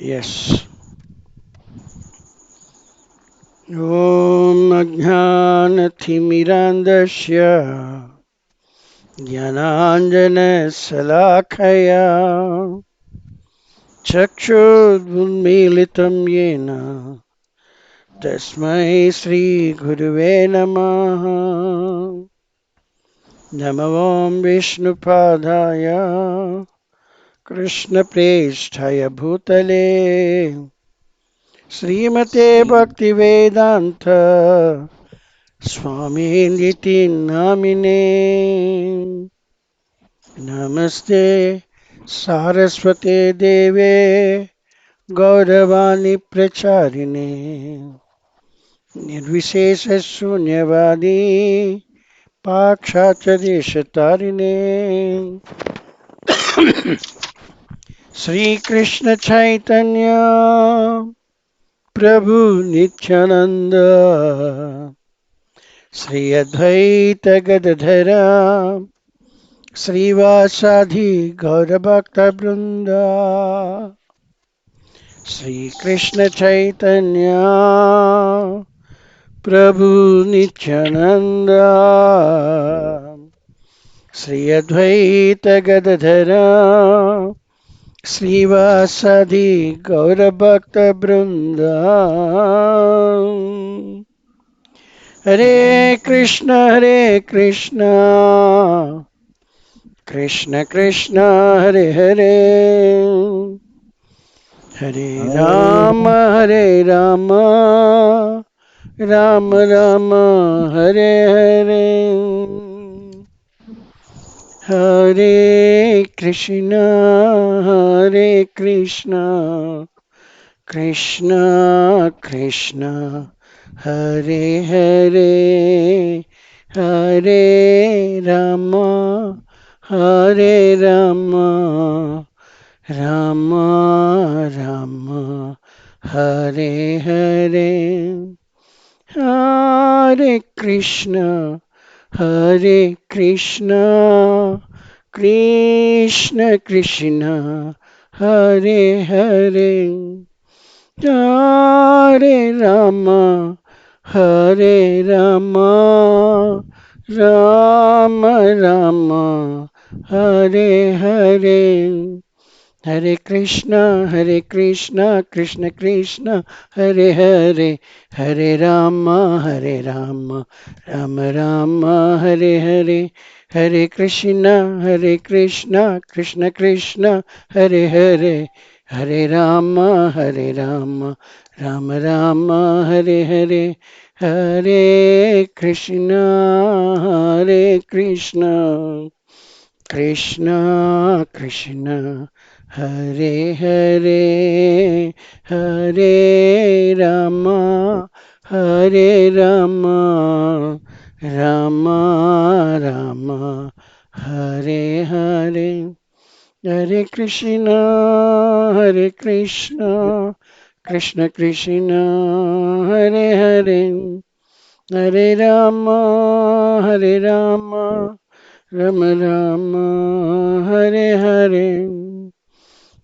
Yes. ॐ अज्ञानतिमिरान्धस्य ज्ञानाञ्जनशलाखया चक्षुरुन्मीलितं येन तस्मै श्रीगुरुवे नमः। नमो विष्णुपादाय कृष्णप्रेष्ठाय भूतले श्रीमते भक्तिवेदान्त स्वामीनिति नामिने। नमस्ते सारस्वते देवे गौरवाणी प्रचारिणे निर्विशेषशून्यवादी पाक्षाचर्यशतारिणे। श्रीकृष्ण चैतन्य प्रभु नित्यानंद श्री अद्वैत गदाधर श्रीवासादि गौरभक्त वृंद। श्री कृष्ण चैतन्य प्रभु नित्यानंद श्री अद्वैत गदाधर श्रीवासादि गौरभक्त वृंद। हरे कृष्ण कृष्ण कृष्ण हरे हरे, हरे राम राम राम हरे हरे। हरे कृष्ण कृष्ण कृष्ण हरे हरे, हरे राम राम राम हरे हरे। हरे कृष्ण कृष्ण कृष्ण हरे हरे, हरे राम राम राम हरे हरे। हरे कृष्ण कृष्ण कृष्ण हरे हरे, हरे राम राम राम हरे हरे। हरे कृष्ण कृष्ण कृष्ण हरे हरे, हरे राम राम राम हरे हरे। हरे कृष्ण कृष्ण कृष्ण हरे हरे, हरे राम राम राम हरे हरे। हरे कृष्ण कृष्ण कृष्ण हरे हरे, हरे राम राम राम हरे हरे।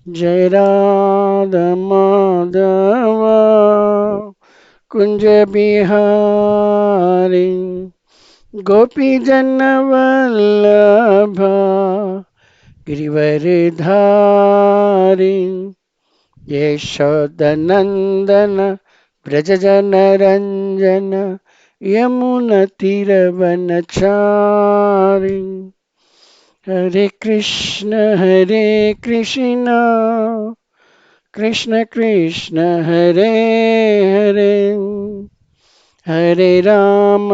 जय राधा माधव कुंज बिहारी, गोपी जन वल्लभ गिरिवरधारी। यशोदनंदन ब्रज जन रंजन यमुना तीरवनचारी। हरे कृष्ण कृष्ण कृष्ण हरे हरे, हरे राम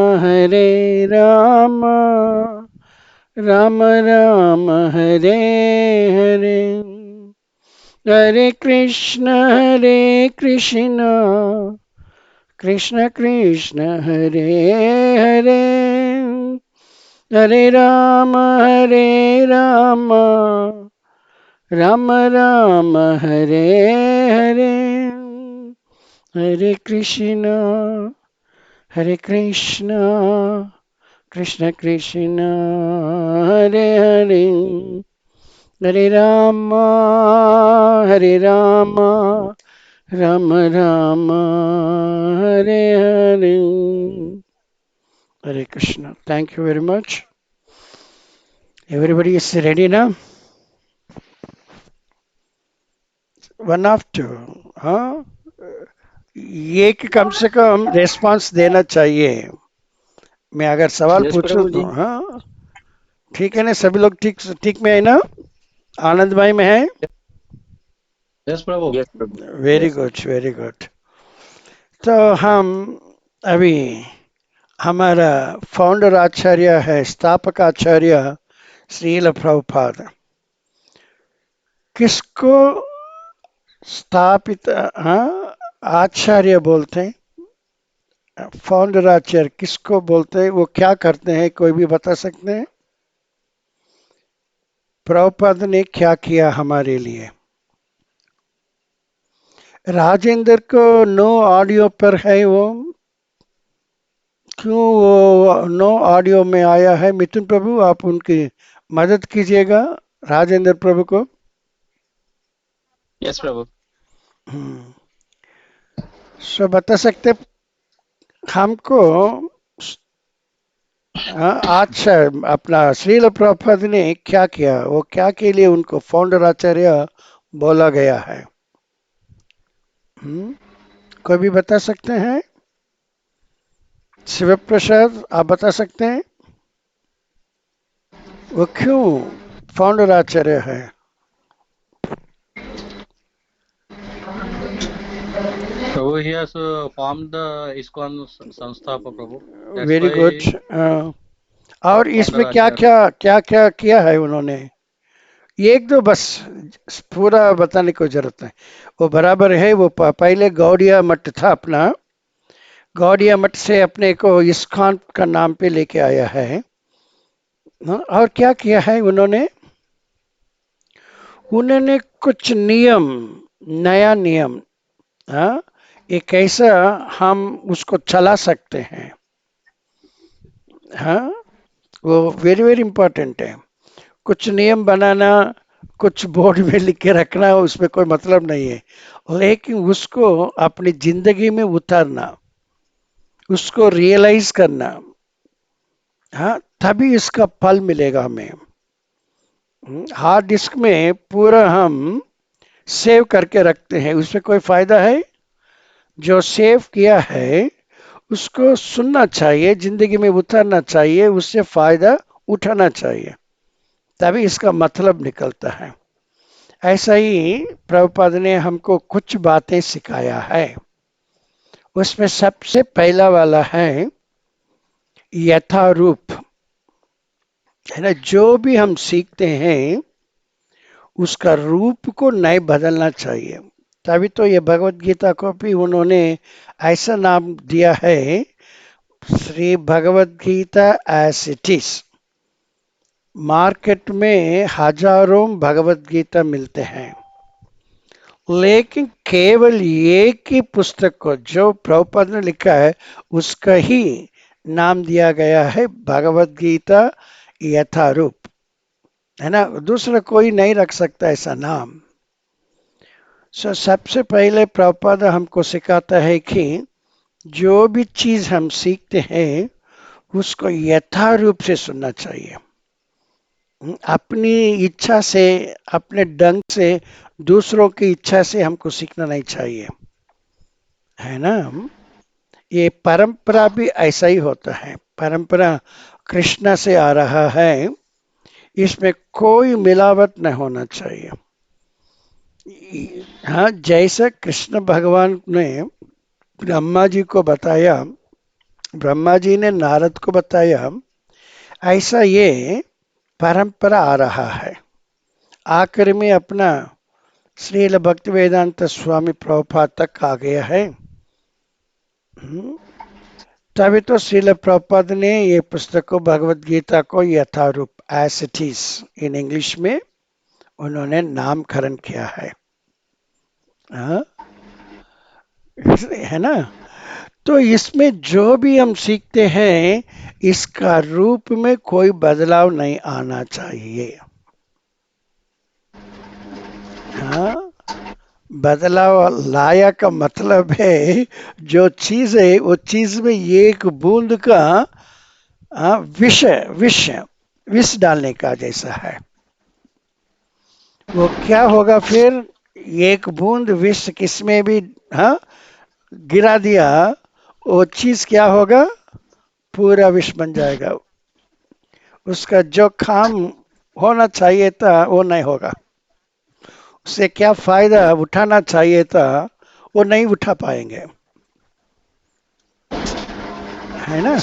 राम राम हरे हरे। हरे कृष्ण कृष्ण कृष्ण हरे हरे, हरे राम राम राम हरे हरे। हरे कृष्ण कृष्ण कृष्ण हरे हरे, हरे राम हरे Ram Ram Ram Hare Hare. Hare Krishna. Thank you very much. Everybody is ready now? One after. हाँ, ये कि कम से कम रेस्पॉन्स देना चाहिए. मैं अगर सवाल यस पूछूं प्रभु तो जी. हाँ, ठीक है ना? सभी लोग ठीक ठीक में है ना? आनंदमय में है? यस प्रभु. यस प्रभु. Very yes. Good very good. तो हम अभी हमारा फाउंडर आचार्य है, स्थापक आचार्य श्रील प्रभुपाद. किसको स्थापित, हाँ, आचार्य बोलते हैं? फाउंडर आचार्य किसको बोलते हैं? वो क्या करते हैं? कोई भी बता सकते हैं? प्रभुपाद ने क्या किया हमारे लिए? राजेंद्र को नो ऑडियो पर है वो. क्यों वो नो ऑडियो में आया है? मिथुन प्रभु, आप उनकी मदद कीजिएगा राजेंद्र प्रभु को. यस प्रभु. हम्म. सो बता सकते हमको? हाँ, अच्छा, अपना श्रील प्रभुपाद ने क्या किया, वो क्या के लिए उनको फाउंडर आचार्य बोला गया है? हम्म, कोई भी बता सकते हैं? शिव प्रसाद, आप बता सकते हैं वो क्यों फाउंडर आचार्य है? प्रभु he has formed the ISKCON संस्थापक प्रभु. That's very why good. और founder इसमें क्या आचार्य. क्या क्या क्या किया है उन्होंने? एक दो बस, पूरा बताने को जरूरत है. वो बराबर है. वो पहले गौड़िया मठ था अपना. गौड़िया मठ से अपने को इस्कॉन का नाम पे लेके आया है. हाँ, और क्या किया है उन्होंने? उन्होंने कुछ नियम, नया नियम, हाँ, एक ऐसा हम उसको चला सकते हैं. हाँ, वो वेरी वेरी इंपॉर्टेंट है. कुछ नियम बनाना, कुछ बोर्ड में लिख के रखना, उसमें कोई मतलब नहीं है. लेकिन उसको अपनी जिंदगी में उतारना, उसको रियलाइज करना, हाँ, तभी इसका फल मिलेगा हमें. हार्ड डिस्क में पूरा हम सेव करके रखते हैं, उसमें कोई फायदा है? जो सेव किया है उसको सुनना चाहिए, जिंदगी में उतारना चाहिए, उससे फायदा उठाना चाहिए, तभी इसका मतलब निकलता है. ऐसा ही प्रभुपाद ने हमको कुछ बातें सिखाया है. उसमें सबसे पहला वाला है यथारूप, है ना? जो भी हम सीखते हैं उसका रूप को नहीं बदलना चाहिए. तभी तो ये भगवत गीता को भी उन्होंने ऐसा नाम दिया है, Shri Bhagavad Gita as it is. Market में हजारों भगवत गीता मिलते हैं, लेकिन केवल एक ही पुस्तक को जो प्रभुपाद ने लिखा है उसका ही नाम दिया गया है भगवत गीता यथारूप, है ना? दूसरा कोई नहीं रख सकता ऐसा नाम. सबसे पहले प्रभुपाद हमको सिखाता है कि जो भी चीज हम सीखते हैं उसको यथारूप से सुनना चाहिए. अपनी इच्छा से, अपने ढंग से, दूसरों की इच्छा से हमको सीखना नहीं चाहिए, है ना? ये परंपरा भी ऐसा ही होता है. परंपरा कृष्णा से आ रहा है, इसमें कोई मिलावट नहीं होना चाहिए. हाँ, जैसे कृष्ण भगवान ने ब्रह्मा जी को बताया, ब्रह्मा जी ने नारद को बताया, ऐसा ये परंपरा आ रहा है. आखिर में अपना श्रील भक्ति वेदांत स्वामी प्रभुपाद तक आ गया है. तभी तो श्रील प्रभुपाद ने ये पुस्तक को, भगवत गीता को यथारूप as it is in English में उन्होंने नामकरण किया है. हाँ, है ना? तो इसमें जो भी हम सीखते हैं इसका रूप में कोई बदलाव नहीं आना चाहिए. बदलाव लाया का मतलब है जो चीज है वो चीज में एक बूंद का विष विष विष डालने का जैसा है। वो क्या होगा फिर? एक बूंद विष किसमें भी हाँ गिरा दिया, वो चीज क्या होगा? पूरा विष बन जाएगा। उसका जो काम होना चाहिए था वो नहीं होगा। उससे क्या फायदा उठाना चाहिए था वो नहीं उठा पाएंगे, है ना?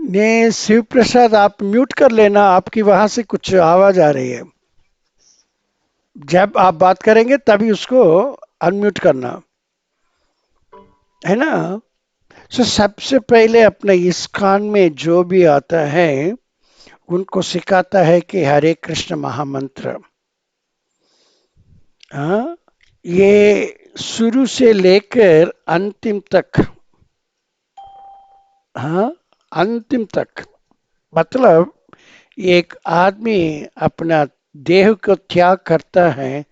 ने शिव प्रसाद आप म्यूट कर लेना, आपकी वहां से कुछ आवाज आ रही है। जब आप बात करेंगे तभी उसको अनम्यूट करना, है ना? तो सबसे पहले अपने इस कान में जो भी आता है उनको सिखाता है कि हरे कृष्ण महामंत्र। हाँ, ये शुरू से लेकर अंतिम तक, हाँ अंतिम तक, मतलब एक आदमी अपना देह को त्याग करता है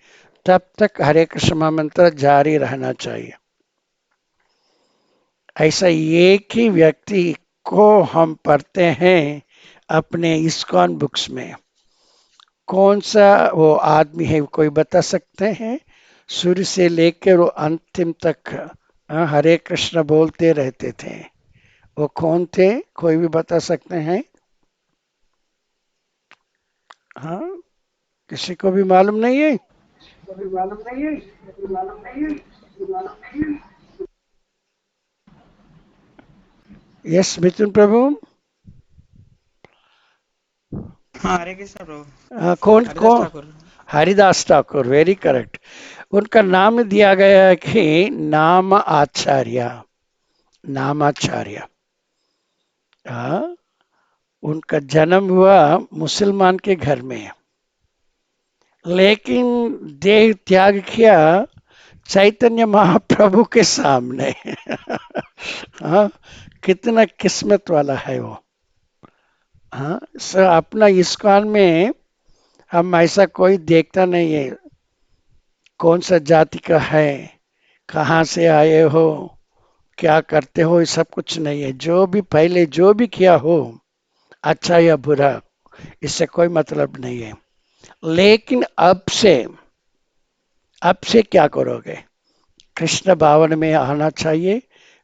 तब तक हरे कृष्ण महामंत्र जारी रहना चाहिए। ऐसा एक ही व्यक्ति को हम पढ़ते हैं अपने इस्कॉन बुक्स में। कौन सा वो आदमी है, कोई बता सकते हैं? शुरू से लेकर वो अंतिम तक हरे कृष्ण बोलते रहते थे, वो कौन थे? कोई भी बता सकते हैं? हाँ, किसी को भी मालूम नहीं है? यस मिथुन प्रभु। हाँ, हरे कृष्ण प्रभु। कौन हरिदास कौन? ठाकुर। Haridas Thakur, very correct. उनका नाम दिया गया है कि नाम आचार्य, नामाचार्य। हाँ, उनका जन्म हुआ मुसलमान के घर में, लेकिन देह त्याग किया चैतन्य महाप्रभु के सामने। हाँ, कितना किस्मत वाला है वो। हाँ, सर अपना इस्कॉन में हम ऐसा कोई देखता नहीं है कौन सा जाति का है, कहाँ से आए हो, क्या करते हो, ये सब कुछ नहीं है। जो भी पहले जो भी किया हो, अच्छा या बुरा, इससे कोई मतलब नहीं है। लेकिन अब से क्या करोगे? कृष्ण भावन में आना चाहिए,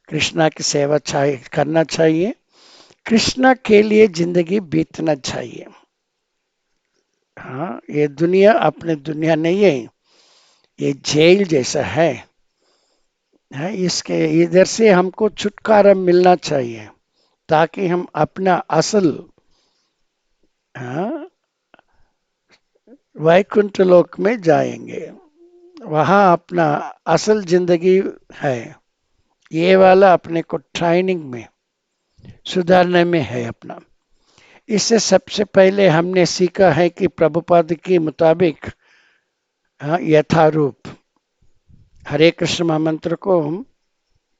कृष्णा की सेवा चाहिए, करना चाहिए, कृष्णा के लिए जिंदगी बीतना चाहिए। हाँ, ये दुनिया अपने दुनिया नहीं है, ये जेल जैसा है। इसके इधर से हमको छुटकारा मिलना चाहिए ताकि हम अपना असल, हाँ, वैकुंठ लोक में जाएंगे। वहाँ अपना असल जिंदगी है। ये वाला अपने को ट्रेनिंग में सुधारने में है अपना। इससे सबसे पहले हमने सीखा है कि प्रभुपाद के मुताबिक, हाँ, यथारूप हरे कृष्ण महामंत्र को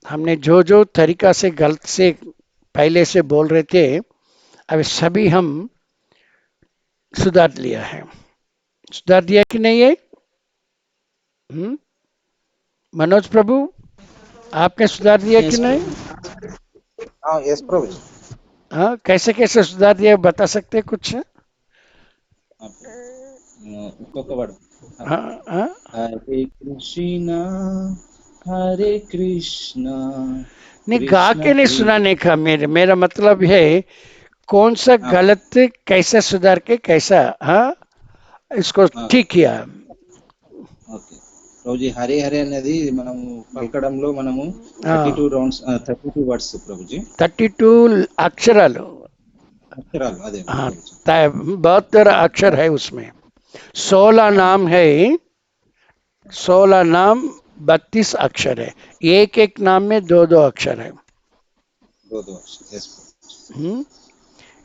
हमने जो जो तरीका से गलत से पहले से बोल रहे थे, अब सभी हम सुधार लिया है। सुधार दिया कि नहीं है? हम्म? मनोज प्रभु, आपने सुधार दिया कि यस नहीं? प्रभु। हाँ, यस प्रभु जी। हाँ, कैसे कैसे सुधार दिया बता सकते हैं कुछ? ఇంకొక వర్డ్ हाँ हाँ, हरे कृष्णा नहीं गा कृष्ण के नहीं कृष्ण। सुनाने का, मेरा मतलब है कौन सा हाँ गलत कैसे सुधार के कैसा, हाँ, इसको हाँ ठीक किया। ఓకే ప్రభుజీ హరే హరే అనేది మనము పలకడంలో మనము हाँ, 32 రౌండ్స్ 32 వర్డ్స్ ప్రభుజీ 32 अक्षराలు। అక్షరాలు అదే हाँ, ప్రభుజీ 72 अक्षर है उसमें। 16 नाम है, 16 नाम 32 अक्षर है। एक एक नाम में दो दो अक्षर है। दो दो अक्षर यस हम्म?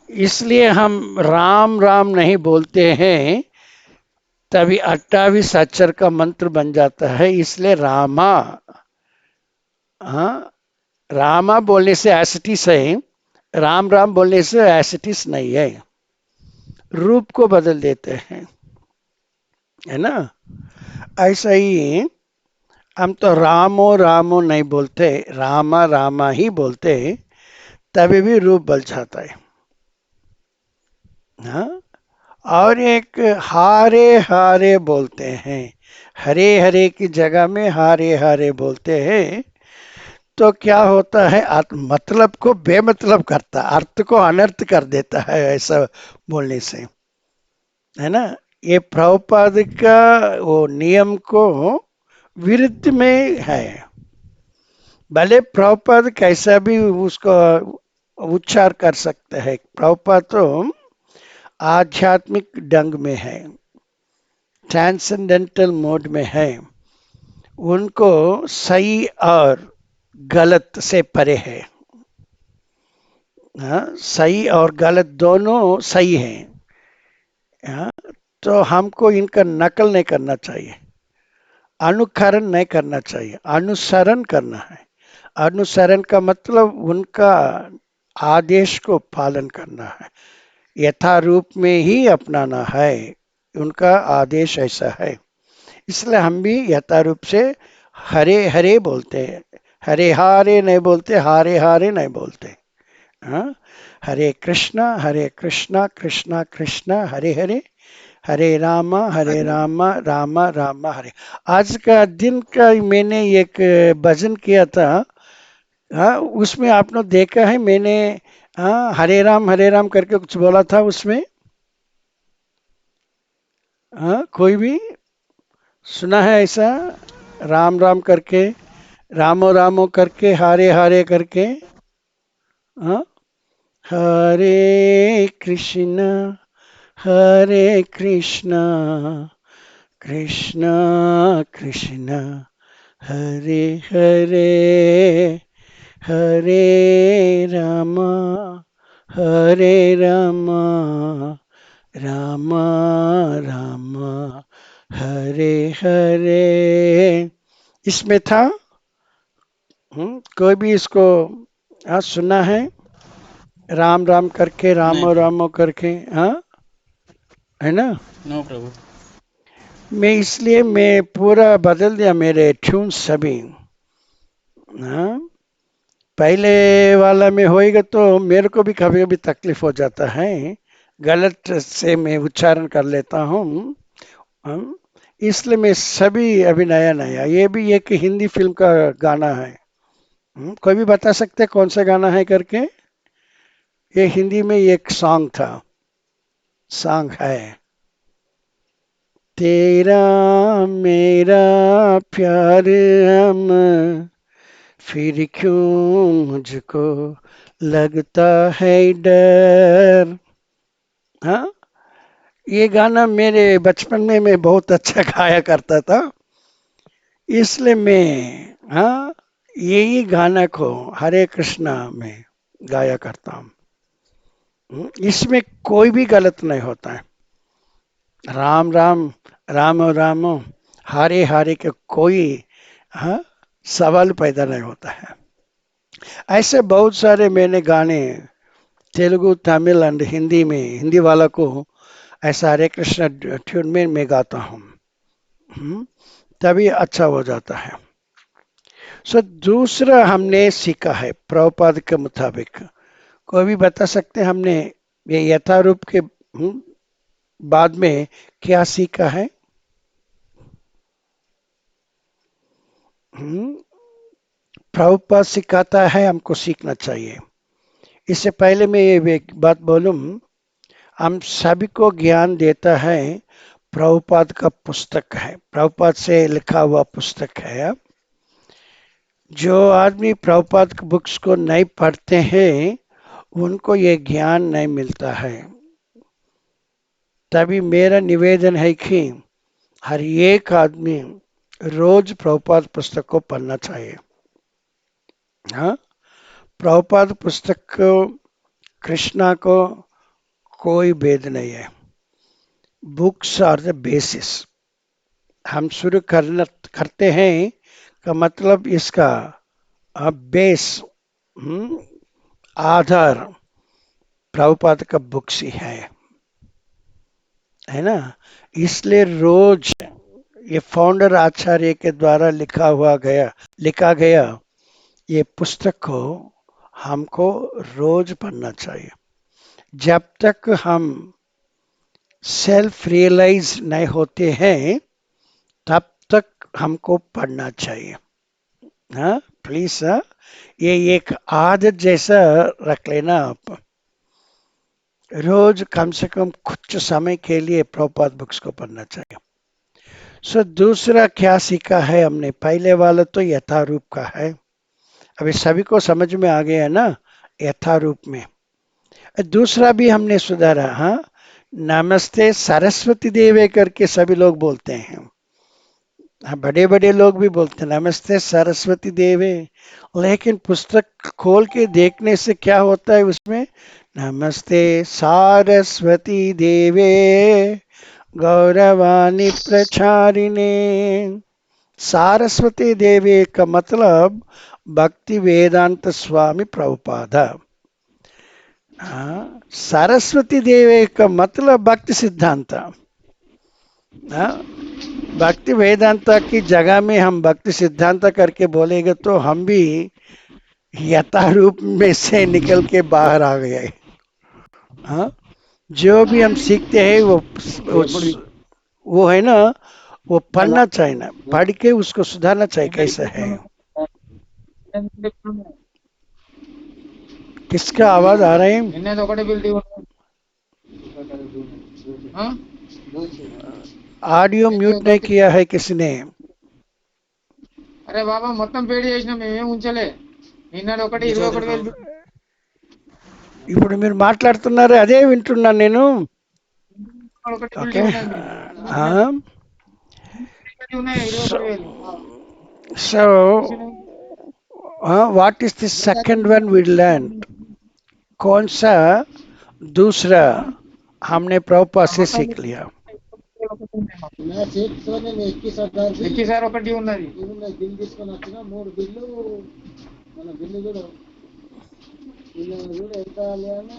इसलिए हम राम राम नहीं बोलते हैं, तभी 28 अक्षर का मंत्र बन जाता है। इसलिए रामा, हाँ, रामा बोलने से एसिटिस है, राम राम बोलने से एसिटिस नहीं है, रूप को बदल देते हैं, है ना? ऐसा ही हम तो रामो रामो नहीं बोलते, रामा रामा ही बोलते, तभी भी रूप बल जाता है। हाँ, और एक हारे हारे बोलते हैं, हरे हरे की जगह में हारे हारे बोलते हैं, तो क्या होता है, मतलब को बेमतलब करता, अर्थ को अनर्थ कर देता है ऐसा बोलने से, है ना। ये प्रभुपाद का वो नियम को विरुद्ध में है। भले प्रभुपाद कैसा भी उसको उच्चार कर सकते हैं, प्रभुपाद तो आध्यात्मिक ढंग में है, ट्रांसेंडेंटल मोड में है, उनको सही और गलत से परे है। हाँ, सही और गलत दोनों सही है। हाँ, तो हमको इनका नकल नहीं करना चाहिए, अनुकरण नहीं करना चाहिए, अनुसरण करना है। अनुसरण का मतलब उनका आदेश को पालन करना है, यथारूप में ही अपनाना है, उनका आदेश ऐसा है। इसलिए हम भी यथारूप से हरे हरे बोलते हैं, हरे हारे नहीं बोलते, हारे हारे नहीं बोलते। हाँ, हरे कृष्णा कृष्णा कृष्णा हरे हरे, हरे रामा रामा रामा हरे। आज का दिन का मैंने एक भजन किया था। हाँ, उसमें आपने देखा है मैंने, हाँ, हरे राम करके कुछ बोला था उसमें। हाँ, कोई भी सुना है ऐसा, राम राम करके, रामो रामो करके, हारे हारे करके। हाँ, हरे कृष्णा कृष्णा कृष्णा हरे हरे, हरे रामा हरे रामा रामा रामा हरे हरे। इसमें था। कोई भी इसको सुना है, राम राम करके, नहीं रामो प्रभु। रामो करके। हाँ, है ना। नो प्रभु। मैं इसलिए मैं पूरा बदल दिया मेरे ट्यून सभी। हाँ, पहले वाला में होएगा तो मेरे को भी कभी कभी तकलीफ हो जाता है, गलत से मैं उच्चारण कर लेता हूँ। हम, इसलिए मैं सभी अभी नया नया, ये भी एक हिंदी फिल्म का गाना है। कोई भी बता सकते हैं कौन सा गाना है करके। ये हिंदी में एक सॉन्ग था, सॉन्ग है, तेरा मेरा प्यार हम, फिर क्यों मुझको लगता है डर। हाँ, ये गाना मेरे बचपन में मैं बहुत अच्छा गाया करता था, इसलिए मैं, हाँ, यही गाना को हरे कृष्णा में गाया करता हूँ। इसमें कोई भी गलत नहीं होता है, राम राम, राम राम, हारे हारे के कोई, हाँ, सवाल पैदा नहीं होता है। ऐसे बहुत सारे मैंने गाने तेलुगु, तमिल एंड हिंदी में, हिंदी वाला को ऐसा हरे कृष्णा ट्यून में मैं गाता हूँ। तभी अच्छा हो जाता है। सो दूसरा हमने सीखा है प्रभुपाद के मुताबिक, कोई भी बता सकते हैं हमने ये यथारूप के बाद में क्या सीखा है। हम्म, प्रभुपाद सिखाता है हमको सीखना चाहिए। इससे पहले मैं ये एक बात बोलूं, हम सभी को ज्ञान देता है प्रभुपाद का पुस्तक है, प्रभुपाद से लिखा हुआ पुस्तक है। जो आदमी प्रभुपाद की बुक्स को नहीं पढ़ते हैं उनको ये ज्ञान नहीं मिलता है। तभी मेरा निवेदन है कि हर एक आदमी रोज प्रभुपाद पुस्तक को पढ़ना चाहिए। हाँ, प्रभुपाद पुस्तक को, कृष्णा को कोई भेद नहीं है, बुक्स आर द बेसिस। हम शुरू करना करते हैं का मतलब इसका बेस, आधार प्रभुपाद का बुक्स ही है ना। इसलिए रोज ये फाउंडर आचार्य के द्वारा लिखा गया ये पुस्तक को हमको रोज पढ़ना चाहिए। जब तक हम सेल्फ रियलाइज नहीं होते हैं तब तक हमको पढ़ना चाहिए। हाँ प्लीज, हाँ ये एक आदत जैसा रख लेना आप, रोज कम से कम कुछ समय के लिए प्रभुपाद बुक्स को पढ़ना चाहिए। सो दूसरा क्या सीखा है हमने? पहले वाला तो यथारूप का है, अभी सभी को समझ में आ गया है ना यथारूप में। दूसरा भी हमने सुधारा, हाँ नमस्ते सरस्वती देवे करके सभी लोग बोलते हैं, हाँ बड़े बड़े लोग भी बोलते हैं नमस्ते सरस्वती देवे, लेकिन पुस्तक खोल के देखने से क्या होता है उसमें? नमस्ते सरस्वती देवे गौरवाणी प्रचारिणे। सारस्वती देवी का मतलब भक्ति वेदांत स्वामी प्रभुपादा। हाँ, सरस्वती देवी का मतलब भक्ति सिद्धांत। हाँ, भक्ति वेदांता की जगह में हम भक्ति सिद्धांत करके बोलेंगे तो हम भी यथारूप में से निकल के बाहर आ गए। हाँ, जो भी हम सीखते हैं वो है ना, वो पढ़ना चाहिए ना, पढ़ के उसको सुधारना चाहिए कैसा है। किसका आवाज आ रहा है? నిన్నేది ఒకటే బిల్డి ऑडियो म्यूट नहीं किया है किसने? అరే బాబా మొత్తం పేడ్ చేసినా మేమేం ఉంచలే. నిన్నది ఒకటి 21,000 ఇప్పుడు మీరు మాట్లాడుతున్నారు అదే వింటున్నాను నేను. ఒకటి ఓకే, ఉన్నాయి 21,000. So what is the second one we learn? कौन सा दूसरा हमने प्रभुपाद से सीख लिया? నా చేతితో నేను 21,000 ఎక్కిసారి ఒకటి ఉన్నది. బిల్ తీసుకొని వచ్చిన 3 బిల్లు మన బిల్లు కూడా ఎంత అని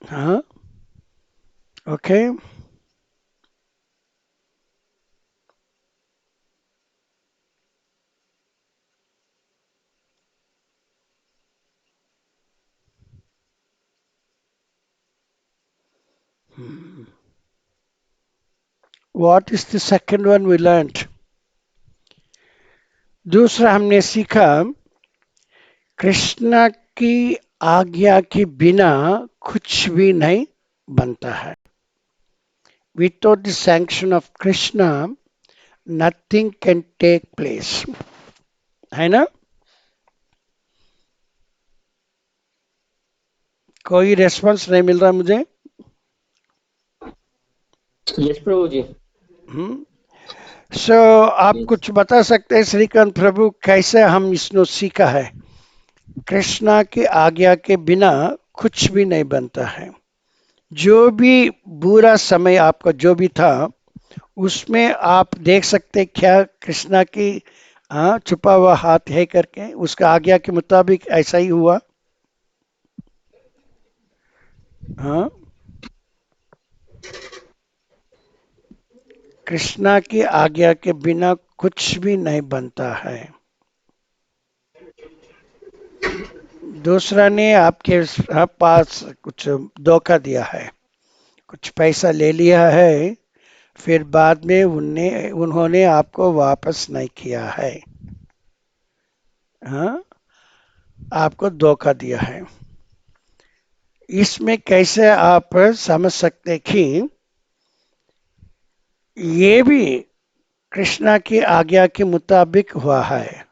हाँ okay, what is the second one we learn? दूसरा हमने सीखा कृष्ण की आज्ञा के बिना कुछ भी नहीं बनता है। Without the sanction of Krishna nothing can take place, है ना? कोई रेस्पॉन्स नहीं मिल रहा मुझे। यस प्रभु जी। सो आप कुछ बता सकते हैं श्रीकांत प्रभु कैसे हम इसको सीखा है? कृष्णा की आज्ञा के बिना कुछ भी नहीं बनता है। जो भी बुरा समय आपका जो भी था उसमें आप देख सकते क्या कृष्णा की छुपा हुआ हाथ है करके उसका आज्ञा के मुताबिक ऐसा ही हुआ। हाँ, कृष्णा की आज्ञा के बिना कुछ भी नहीं बनता है। दूसरा ने आपके पास कुछ धोखा दिया है, कुछ पैसा ले लिया है, फिर बाद में उन्होंने आपको वापस नहीं किया है। हाँ, आपको धोखा दिया है। इसमें कैसे आप समझ सकते कि ये भी कृष्णा की आज्ञा के मुताबिक हुआ है?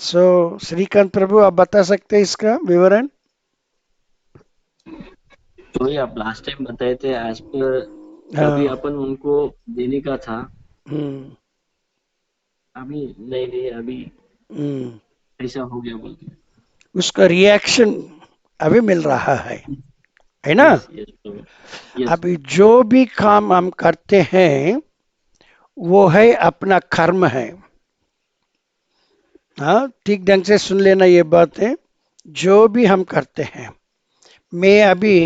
सो श्रीकांत प्रभु आप बता सकते हैं इसका विवरण? तो ये आप लास्ट टाइम बताए थे एज पर अभी अपन उनको देने का था, अभी नहीं दिए, अभी ऐसा हो गया बोल के उसका रिएक्शन अभी मिल रहा है ना? यस। अभी जो भी काम हम करते हैं वो है अपना कर्म है। हाँ, ठीक ढंग से सुन लेना ये बात है। जो भी हम करते हैं मैं अभी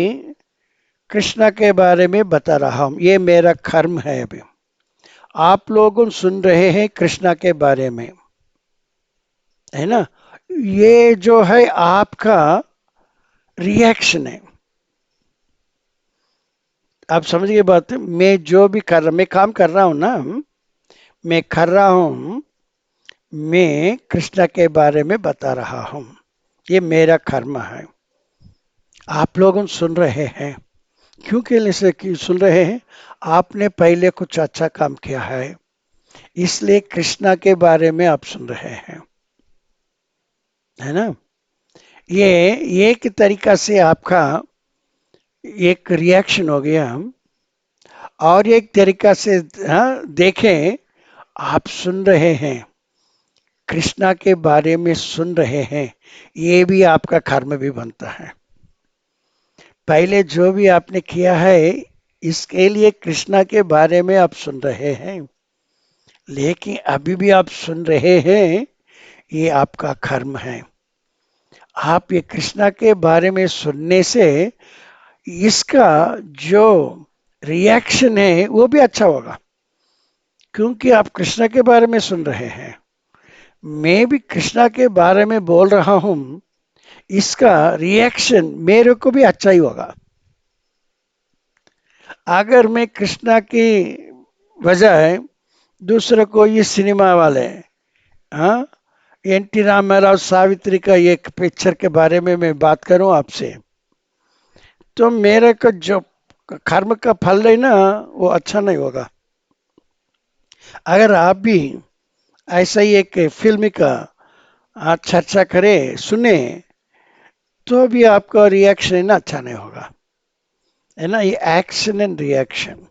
कृष्णा के बारे में बता रहा हूं, ये मेरा कर्म है। अभी आप लोग सुन रहे हैं कृष्णा के बारे में, है ना? ये जो है आपका रिएक्शन है। आप समझ गए बात? मैं जो भी कर रहा, मैं काम कर रहा हूं ना, मैं कर रहा हूं, मैं कृष्णा के बारे में बता रहा हूं, ये मेरा कर्म है। आप लोग सुन रहे हैं, क्यों के लिए से क्यों सुन रहे हैं? आपने पहले कुछ अच्छा काम किया है, इसलिए कृष्णा के बारे में आप सुन रहे हैं, है ना? ये एक तरीका से आपका एक रिएक्शन हो गया। और एक तरीका से, हाँ, देखें, आप सुन रहे हैं, कृष्णा के बारे में सुन रहे हैं, ये भी आपका कर्म भी बनता है। पहले जो भी आपने किया है, इसके लिए कृष्णा के बारे में आप सुन रहे हैं, लेकिन अभी भी आप सुन रहे हैं, ये आपका कर्म है। आप ये कृष्णा के बारे में सुनने से इसका जो रिएक्शन है वो भी अच्छा होगा, क्योंकि आप कृष्णा के बारे में सुन रहे हैं। मैं भी कृष्णा के बारे में बोल रहा हूं, इसका रिएक्शन मेरे को भी अच्छा ही होगा। अगर मैं कृष्णा की बजाय दूसरे को, ये सिनेमा वाले, हाँ, एन.टी. रामाराव सावित्री का एक पिक्चर के बारे में मैं बात करूं आपसे, तो मेरे को जो कर्म का फल है ना, वो अच्छा नहीं होगा। अगर आप भी ऐसा ही एक फिल्म का चर्चा करें, सुने, तो भी आपका रिएक्शन है ना अच्छा नहीं होगा, है ना? ये एक्शन एंड रिएक्शन,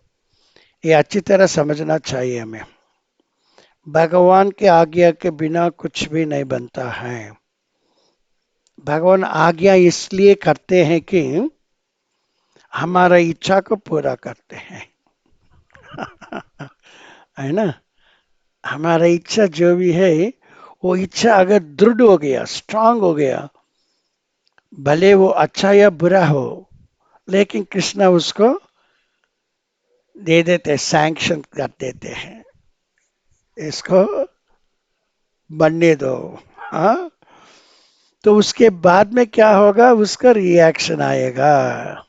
ये अच्छी तरह समझना चाहिए हमें। भगवान के आज्ञा के बिना कुछ भी नहीं बनता है। भगवान आज्ञा इसलिए करते हैं कि हमारा इच्छा को पूरा करते हैं। है ना? हमारा इच्छा जो भी है, वो इच्छा अगर दृढ़ हो गया, स्ट्रांग हो गया, भले वो अच्छा या बुरा हो, लेकिन कृष्णा उसको दे देते, सैंक्शन कर देते हैं, इसको बनने दो। हाँ, तो उसके बाद में क्या होगा? उसका रिएक्शन आएगा,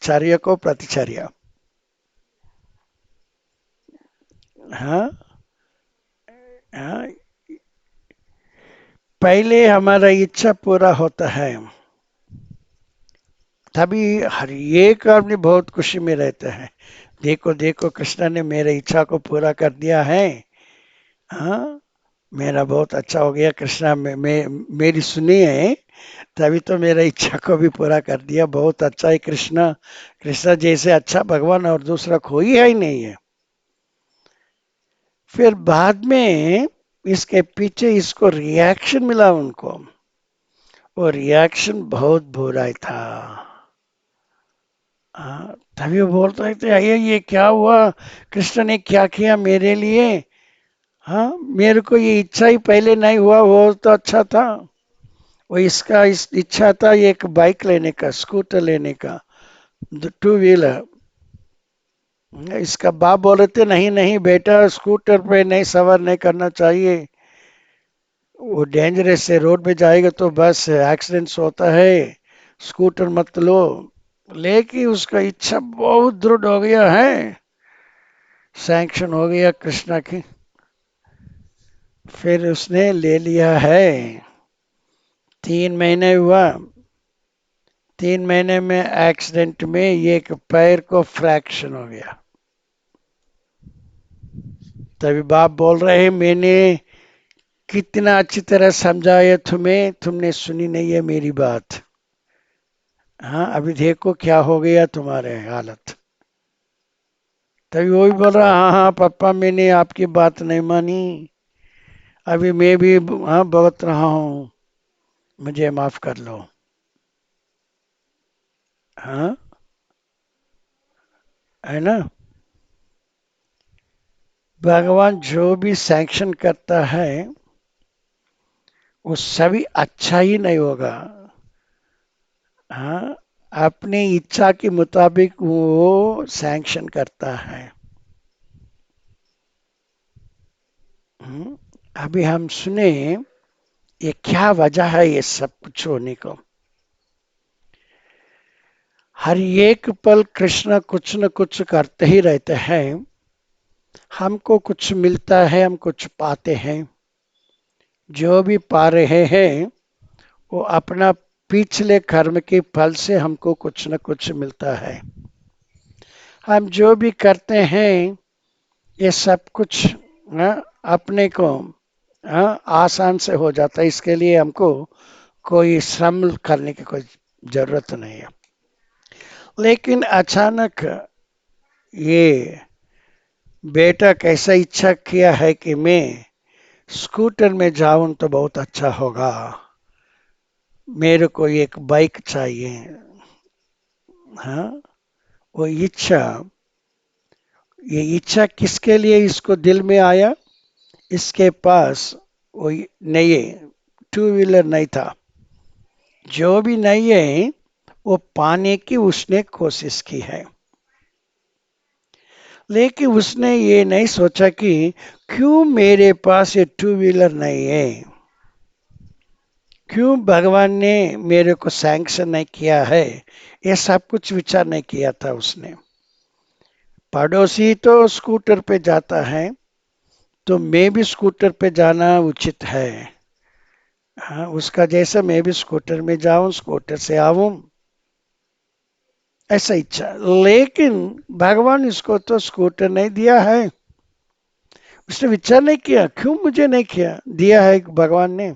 चर्या को प्रतिचर्या। हाँ, हाँ, पहले हमारा इच्छा पूरा होता है, तभी हर एक आदमी बहुत खुशी में रहता है। देखो देखो, कृष्णा ने मेरे इच्छा को पूरा कर दिया है। हाँ, मेरा बहुत अच्छा हो गया, कृष्णा मेरी सुनी है, तभी तो मेरा इच्छा को भी पूरा कर दिया। बहुत अच्छा है कृष्णा, कृष्णा जैसे अच्छा भगवान और दूसरा कोई है ही नहीं है। फिर बाद में इसके पीछे इसको रिएक्शन मिला उनको, वो रिएक्शन बहुत बुरा था। हाँ, तभी वो बोल रहे थे, अये ये क्या हुआ, कृष्ण ने क्या किया मेरे लिए? हाँ, मेरे को ये इच्छा ही पहले नहीं हुआ, वो तो अच्छा था। वो इसका इस इच्छा था एक बाइक लेने का, स्कूटर लेने का, टू व्हीलर। इसका बाप बोल रहे थे, नहीं नहीं बेटा, स्कूटर पे नहीं सवार नहीं करना चाहिए, वो डेंजरस है, रोड पे जाएगा तो बस एक्सीडेंट्स होता है, स्कूटर मत लो। लेकिन उसका इच्छा बहुत दृढ़ हो गया है, सैंक्शन हो गया कृष्णा की, फिर उसने ले लिया है। 3 महीने हुआ, 3 महीने में एक्सीडेंट में एक पैर को फ्रैक्शन हो गया। तभी बाप बोल रहे हैं, मैंने कितना अच्छी तरह समझाया तुम्हें, तुमने सुनी नहीं है मेरी बात। हाँ, अभी देखो क्या हो गया तुम्हारे हालत। तभी वो भी बोल रहा, हाँ हाँ पापा, मैंने आपकी बात नहीं मानी, अभी मैं भी हाँ भुगत रहा हूँ, मुझे माफ कर लो। हाँ, है ना? भगवान जो भी सैंक्शन करता है, वो सभी अच्छा ही नहीं होगा। हाँ, अपनी इच्छा के मुताबिक वो सैंक्शन करता है। अभी हम सुने ये क्या वजह है ये सब कुछ होने को। हर एक पल कृष्ण कुछ न कुछ करते ही रहते हैं। हमको कुछ मिलता है, हम कुछ पाते हैं। जो भी पा रहे हैं वो अपना पिछले कर्म के फल से हमको कुछ न कुछ मिलता है। हम जो भी करते हैं ये सब कुछ अपने को आसान से हो जाता है। इसके लिए हमको कोई श्रम करने की कोई जरूरत नहीं है। लेकिन अचानक ये बेटा कैसा इच्छा किया है कि मैं स्कूटर में जाऊं तो बहुत अच्छा होगा, मेरे को एक बाइक चाहिए। हाँ, वो इच्छा, ये इच्छा किसके लिए इसको दिल में आया? इसके पास वो नहीं, टू व्हीलर नहीं था। जो भी नहीं है वो पाने की उसने कोशिश की है। लेकिन उसने ये नहीं सोचा कि क्यों मेरे पास ये टू व्हीलर नहीं है, क्यों भगवान ने मेरे को सैंक्शन नहीं किया है। ये सब कुछ विचार नहीं किया था उसने। पड़ोसी तो स्कूटर पे जाता है तो मैं भी स्कूटर पे जाना उचित है। हाँ, उसका जैसा मैं भी स्कूटर में जाऊं, स्कूटर से आऊं, ऐसा इच्छा। लेकिन भगवान इसको तो स्कूटर नहीं दिया है। उसने विचार नहीं किया क्यों मुझे नहीं किया, दिया है भगवान ने।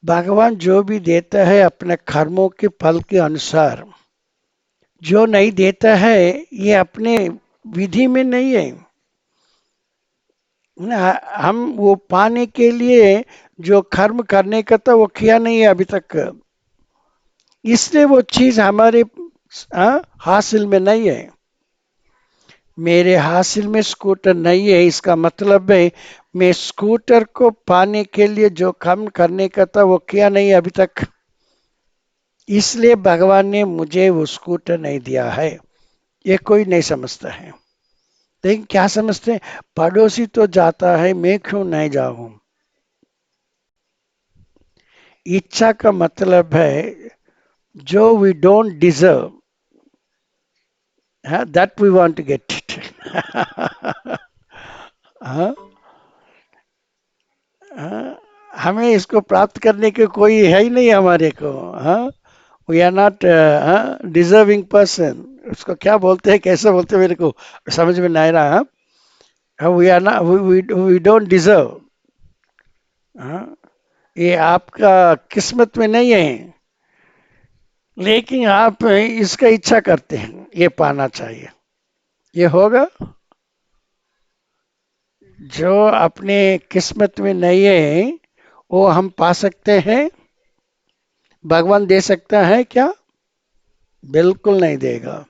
भगवान जो भी देता है अपने कर्मों के फल के अनुसार। जो नहीं देता है ये अपने विधि में नहीं है। हम वो पाने के लिए जो कर्म करने का था वो किया नहीं है अभी तक, इसलिए वो चीज हमारे हासिल में नहीं है। मेरे हासिल में स्कूटर नहीं है, इसका मतलब है मैं स्कूटर को पाने के लिए जो काम करने का था वो किया नहीं अभी तक, इसलिए भगवान ने मुझे वो स्कूटर नहीं दिया है। ये कोई नहीं समझता है। लेकिन क्या समझते हैं, पड़ोसी तो जाता है मैं क्यों नहीं जाऊं। इच्छा का मतलब है जो we don't deserve, that we want to get it. हमें इसको प्राप्त करने के कोई है ही नहीं हमारे को। हाँ, we are not deserving person. उसको क्या बोलते हैं, कैसे बोलते हैं, मेरे को समझ में नहीं रहा। We are not, we don't deserve. ये आपका किस्मत में नहीं है, लेकिन आप इसका इच्छा करते हैं, ये पाना चाहिए, ये होगा। जो अपने किस्मत में नहीं है वो हम पा सकते हैं? भगवान दे सकता है क्या? बिल्कुल नहीं देगा।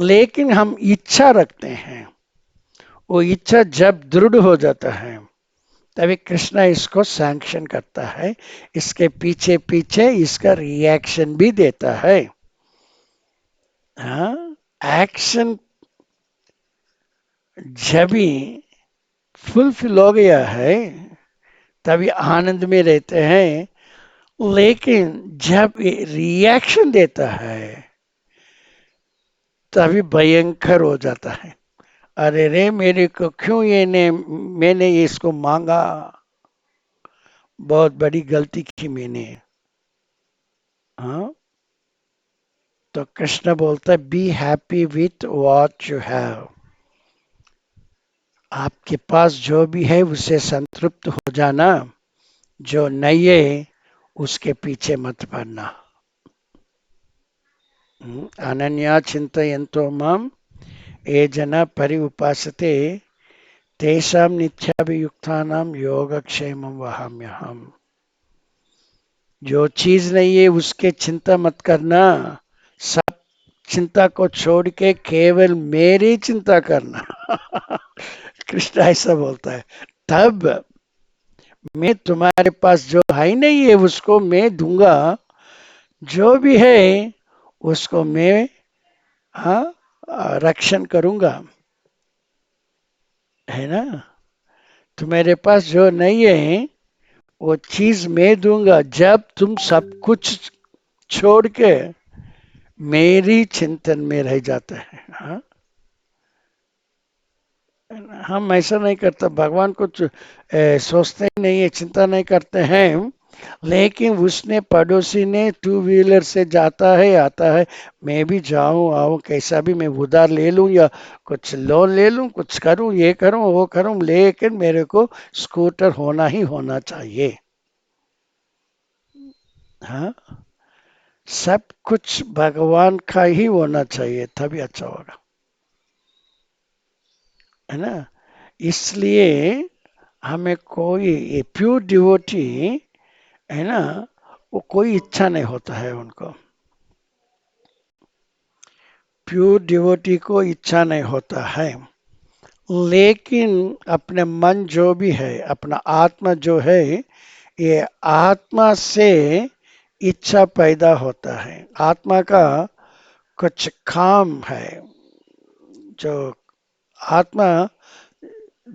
लेकिन हम इच्छा रखते हैं। वो इच्छा जब दृढ़ हो जाता है तभी कृष्णा इसको सैंक्शन करता है। इसके पीछे पीछे इसका रिएक्शन भी देता है। हाँ, एक्शन जब ही फुलफिल हो गया है तभी आनंद में रहते हैं। लेकिन जब ये रिएक्शन देता है तभी भयंकर हो जाता है। अरे रे, मेरे को क्यों मैंने इसको मांगा, बहुत बड़ी गलती की मैंने। हाँ, तो कृष्ण बोलता है be happy with what you have. आपके पास जो भी है उससे संतृप्त हो जाना, जो नहीं है उसके पीछे मत पड़ना। अनन्या चिंतयन्तो माम ये जना परिउपासते तेषां नित्याभियुक्तानां योगक्षेमं वहाम्यहम्। जो चीज नहीं है उसके चिंता मत करना, सब चिंता को छोड़ के केवल मेरी चिंता करना। कृष्ण ऐसा बोलता है। तब मैं तुम्हारे पास जो है नहीं है उसको मैं दूंगा, जो भी है उसको मैं हाँ रक्षण करूंगा, है ना। तो मेरे पास जो नहीं है वो चीज मैं दूंगा जब तुम सब कुछ छोड़ के मेरी चिंतन में रह जाता है। हाँ, हम ऐसा नहीं करते, भगवान कुछ सोचते ही नहीं है, चिंता नहीं करते हैं। लेकिन उसने पड़ोसी ने टू व्हीलर से जाता है आता है, मैं भी जाऊं आऊं कैसा भी, मैं उधार ले लूं या कुछ लोन ले लूं, कुछ करूं, ये करूं वो करूं, लेकिन मेरे को स्कूटर होना ही होना चाहिए। हाँ, सब कुछ भगवान का ही होना चाहिए तभी अच्छा होगा, है ना। इसलिए हमें कोई ये प्योर डिवोटी, है ना, वो कोई इच्छा नहीं होता है उनको। प्योर डिवोटी को इच्छा नहीं होता है, लेकिन अपने मन जो भी है, अपना आत्मा जो है, ये आत्मा से इच्छा पैदा होता है। आत्मा का कुछ काम है, जो आत्मा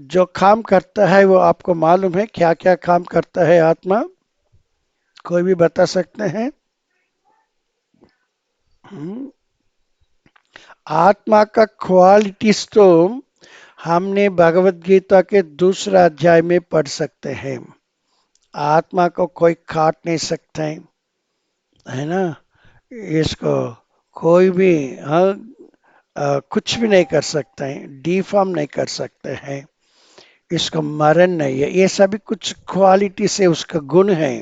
जो काम करता है वो आपको मालूम है क्या क्या काम करता है आत्मा? कोई भी बता सकते हैं? हम्म, आत्मा का क्वालिटीज तो हमने भगवत गीता के दूसरा अध्याय में पढ़ सकते हैं। आत्मा को कोई काट नहीं सकते, है ना। इसको कोई भी हाँ कुछ भी नहीं कर सकते हैं, डिफॉर्म नहीं कर सकते हैं, इसको मरण नहीं है। ये सभी कुछ क्वालिटी से उसका गुण है।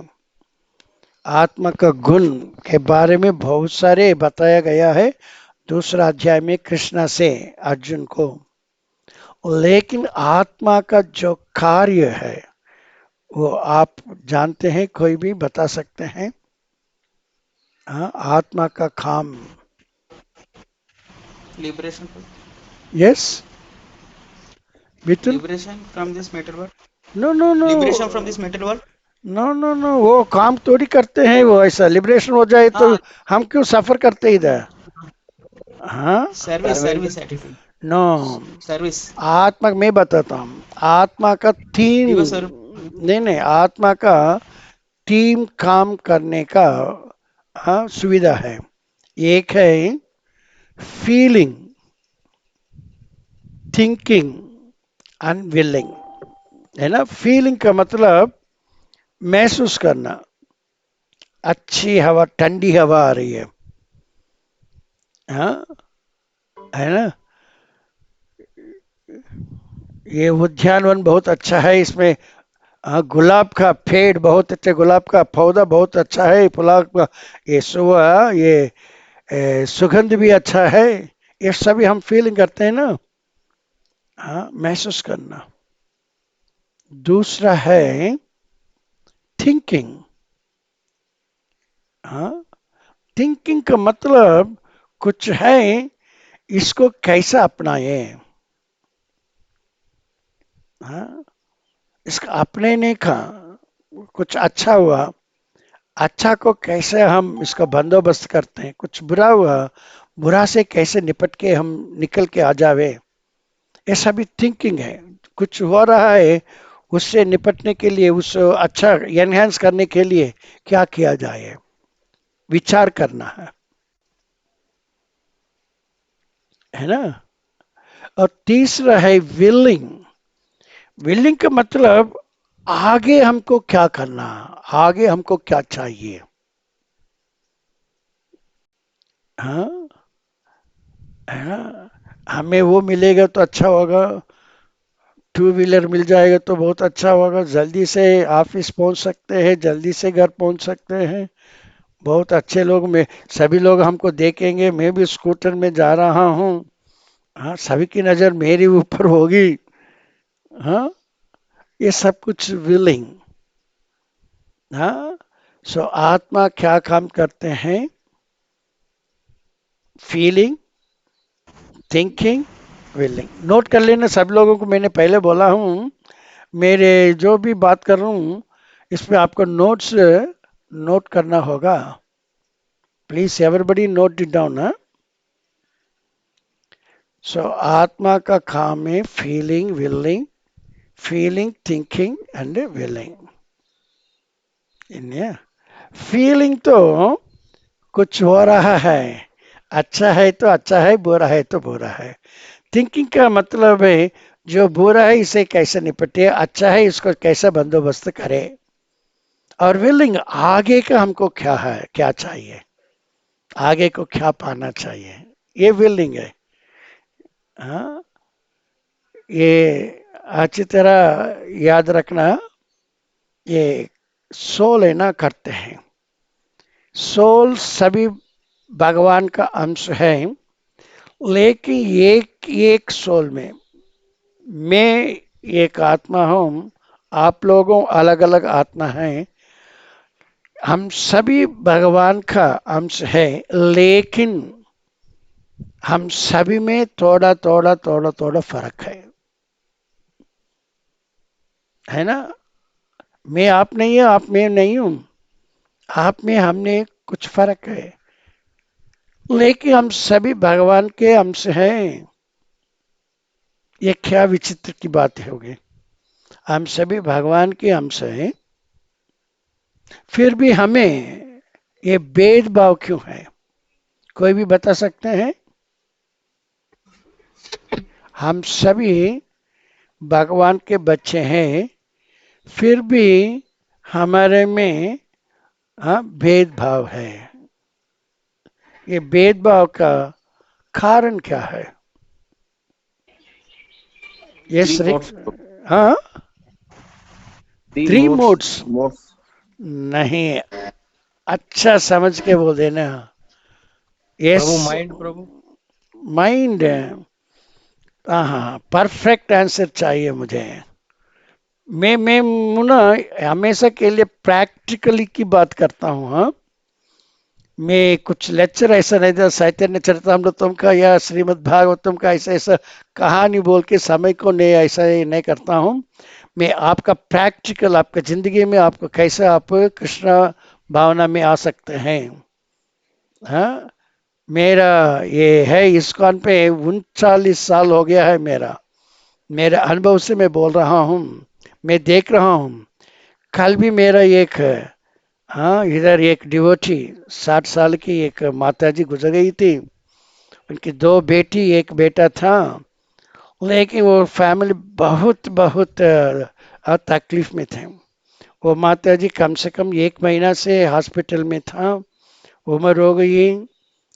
आत्मा का गुण के बारे में बहुत सारे बताया गया है दूसरा अध्याय में कृष्णा से अर्जुन को। लेकिन आत्मा का जो कार्य है वो आप जानते हैं, कोई भी बता सकते हैं? हाँ, आत्मा का काम। Liberation, yes Mithun. liberation from this material world. No no no Liberation from this material world. No no no, वो काम थोड़ी करते हैं वो। ऐसा लिबरेशन हो जाए तो हाँ, हम क्यों सफर करते इधर? हाँ, service attitude, नो। service. आत्मा मैं बताता हूँ, आत्मा का तीन, Give us a नहीं नहीं, आत्मा का टीम काम करने का हाँ सुविधा है। एक है फीलिंग, थिंकिंग एंड विलिंग, है ना। फीलिंग का मतलब महसूस करना, अच्छी हवा, ठंडी हवा आ रही है, हाँ, है ना। ये उद्यानवन बहुत अच्छा है, इसमें हाँ गुलाब का पेड़ बहुत अच्छा, गुलाब का पौधा बहुत अच्छा है, गुलाब का ये सुबह ये सुगंध भी अच्छा है। ये सभी हम फीलिंग करते हैं ना, हाँ, महसूस करना। दूसरा है थिंकिंग। हाँ, थिंकिंग का मतलब कुछ है, इसको कैसे अपनाए, हाँ, इसका अपने का कुछ अच्छा हुआ, अच्छा को कैसे हम इसका बंदोबस्त करते हैं, कुछ बुरा हुआ, बुरा से कैसे निपट के हम निकल के आ जावे, ये सभी थिंकिंग है। कुछ हो रहा है उससे निपटने के लिए, उस अच्छा एनहेंस करने के लिए क्या किया जाए, विचार करना है ना। और तीसरा है विलिंग। विलिंग का मतलब आगे हमको क्या करना, आगे हमको क्या चाहिए, हाँ, है ना। हमें वो मिलेगा तो अच्छा होगा, टू व्हीलर मिल जाएगा तो बहुत अच्छा होगा, जल्दी से ऑफिस पहुंच सकते हैं, जल्दी से घर पहुंच सकते हैं, बहुत अच्छे लोग में सभी लोग हमको देखेंगे, मैं भी स्कूटर में जा रहा हूँ, हाँ, सभी की नज़र मेरे ऊपर होगी, हाँ, ये सब कुछ विलिंग। हाँ, सो आत्मा क्या काम करते हैं? Feeling, thinking, willing. नोट कर लेना सब लोगों को, मैंने पहले बोला हूँ, मेरे जो भी बात कर रहा हूँ इसमें आपको नोट्स नोट करना होगा। Please everybody note it down. So आत्मा का काम है feeling, willing, feeling, thinking and willing. In feeling तो कुछ हो रहा है, अच्छा है तो अच्छा है, बुरा है तो बुरा है। थिंकिंग का मतलब है जो बुरा है इसे कैसे निपटे, अच्छा है इसको कैसे बंदोबस्त करे। और विलिंग आगे का हमको क्या है, क्या चाहिए, आगे को क्या पाना चाहिए, ये विलिंग है। हाँ, ये अच्छी तरह याद रखना। ये सोल है ना, करते हैं। सोल सभी भगवान का अंश है, लेकिन एक एक सोल में मैं एक आत्मा हूं, आप लोगों अलग अलग आत्मा हैं। हम सभी भगवान का अंश है, लेकिन हम सभी में थोड़ा थोड़ा थोड़ा थोड़ा फर्क है ना। मैं आप नहीं है, आप में नहीं हूं, आप में हमने कुछ फर्क है, लेकिन हम सभी भगवान के अंश हैं। ये क्या विचित्र की बात होगी, हम सभी भगवान के अंश हैं, फिर भी हमें ये भेदभाव क्यों है, कोई भी बता सकते हैं? हम सभी भगवान के बच्चे हैं, फिर भी हमारे में भेदभाव है। ये भेदभाव का कारण क्या है? ये Three श्री modes, हाँ, three three modes, modes modes. नहीं, अच्छा समझ के बोल देना। यस, प्रभु माइंड प्रभु। माइंड। हाँ, परफेक्ट आंसर चाहिए मुझे। मैं ना हमेशा के लिए प्रैक्टिकली की बात करता हूँ। हाँ, मैं कुछ लेक्चर ऐसा नहीं था चैतन्य चरितामृतम का या श्रीमद् भागवतम का ऐसा ऐसा कहानी बोल के समय को नहीं, ऐसा ही नहीं करता हूँ। मैं आपका प्रैक्टिकल, आपका जिंदगी में आपको कैसे आप कृष्ण भावना में आ सकते हैं। हाँ, मेरा ये है इस्कॉन पे 39 साल हो गया है मेरा। मेरे अनुभव से मैं बोल रहा हूँ, मैं देख रहा हूँ। कल भी मेरा एक, हाँ, इधर एक डिवोटी 60 साल की एक माता जी गुजर गई थी। उनकी 2 बेटी एक बेटा था, लेकिन वो फैमिली बहुत बहुत तकलीफ में थे। वो माता जी कम से कम 1 महीना से हॉस्पिटल में था, उम्र हो गई,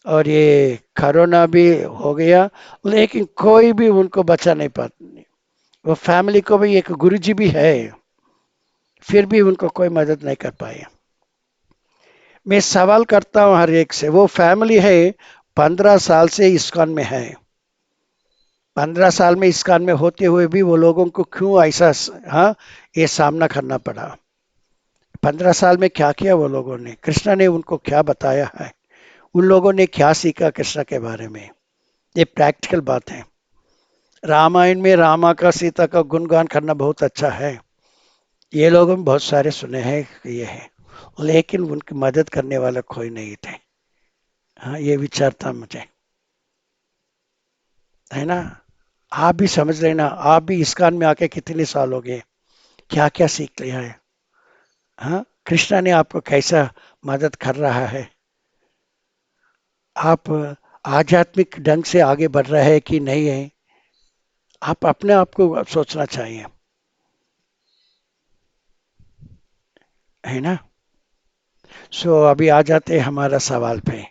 और ये कोरोना भी हो गया, लेकिन कोई भी उनको बचा नहीं पाता। वो फैमिली को भी एक गुरुजी भी है, फिर भी उनको कोई मदद नहीं कर पाए। मैं सवाल करता हूँ हर एक से, वो फैमिली है 15 साल से इस्कॉन में है, 15 साल में इस्कॉन में होते हुए भी वो लोगों को क्यों ऐसा हाँ ये सामना करना पड़ा? 15 साल में क्या किया वो लोगों ने, कृष्णा ने उनको क्या बताया है, उन लोगों ने क्या सीखा कृष्णा के बारे में? ये प्रैक्टिकल बात है। रामायण में रामा का सीता का गुणगान करना बहुत अच्छा है, ये लोगों ने बहुत सारे सुने हैं ये है, लेकिन उनकी मदद करने वाला कोई नहीं थे। हाँ, ये विचार था मुझे, है ना। आप भी समझ लेना, आप भी इस्कॉन में आके कितने साल हो गए, क्या क्या सीख लिया है। हाँ, कृष्णा ने आपको कैसा मदद कर रहा है, आप आध्यात्मिक ढंग से आगे बढ़ रहे हैं कि नहीं है, आप अपने आप को सोचना चाहिए, है ना। सो अभी आ जाते हैं हमारा सवाल पे।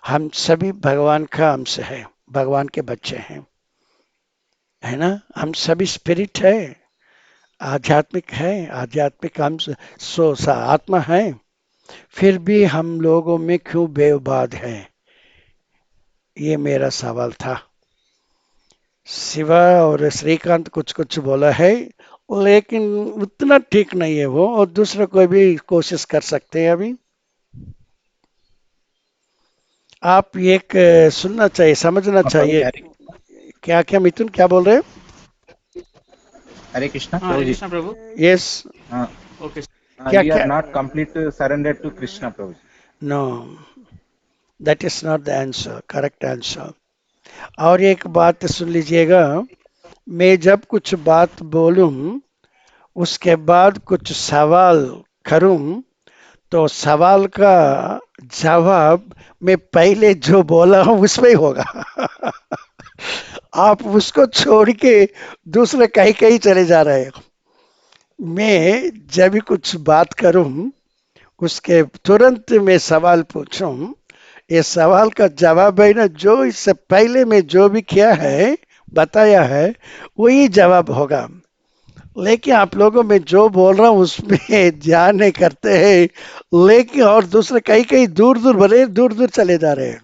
हम सभी भगवान का अंश है, भगवान के बच्चे हैं, है ना। हम सभी स्पिरिट है, आध्यात्मिक है, आध्यात्मिक अंश आत्मा है, फिर भी हम लोगों में क्यों भेदभाव है, ये मेरा सवाल था। शिवा और श्रीकांत कुछ कुछ बोला है, लेकिन उतना ठीक नहीं है वो, और दूसरा कोई भी कोशिश कर सकते हैं अभी। आप एक सुनना चाहिए, समझना प्रभु जी चाहिए। हरे क्या क्या मिथुन क्या बोल रहे हैं? हरे कृष्णा हाँ, प्रभु हरे जी. कृष्णा प्रभु। यस, हाँ, ओके। क्या we are क्या? not complete surrendered to Krishna Prabhu ji. No, that is not the answer, correct answer. और एक बात सुन लीजिएगा, मैं जब कुछ बात बोलूं उसके बाद कुछ सवाल करूं, तो सवाल का जवाब मैं पहले जो बोला हूं उसमें ही होगा। आप उसको छोड़ के दूसरे कहीं कहीं चले जा रहे हो। मैं जब भी कुछ बात करूं उसके तुरंत मैं सवाल पूछूं, ये सवाल का जवाब है ना, जो इससे पहले मैं जो भी किया है बताया है वही जवाब होगा। लेकिन आप लोगों में जो बोल रहा हूँ उसमें ध्यान नहीं करते हैं, लेकिन और दूसरे कहीं कहीं दूर दूर भले दूर दूर चले जा रहे हैं।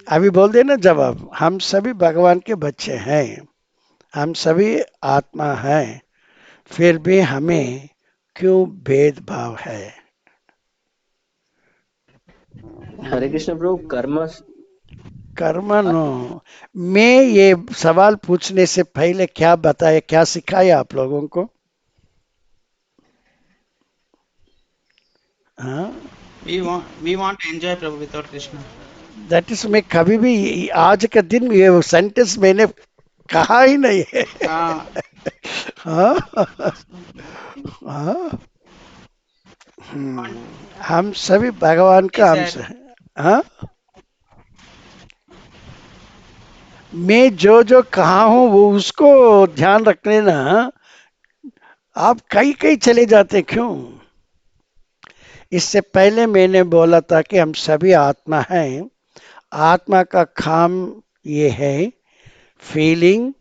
अभी बोल देना जवाब, हम सभी भगवान के बच्चे हैं, हम सभी आत्मा हैं, फिर भी हमें क्यों भेदभाव है? हरे कृष्ण प्रभु, कर्म कर्म नो। मैं ये सवाल पूछने से पहले क्या बताया, क्या सिखाया आप लोगों को? हाँ, we want to enjoy Prabhu without Krishna. That is, मैं कभी भी आज के दिन ये सेंटेंस मैंने कहा ही नहीं है। हाँ हाँ, हाँ, हम सभी भगवान का अंश sir. हैं। हाँ, मैं जो जो कहा हूँ वो उसको ध्यान रख लेना। आप कहीं कहीं चले जाते क्यों? इससे पहले मैंने बोला था कि हम सभी आत्मा हैं, आत्मा का काम ये है फीलिंग,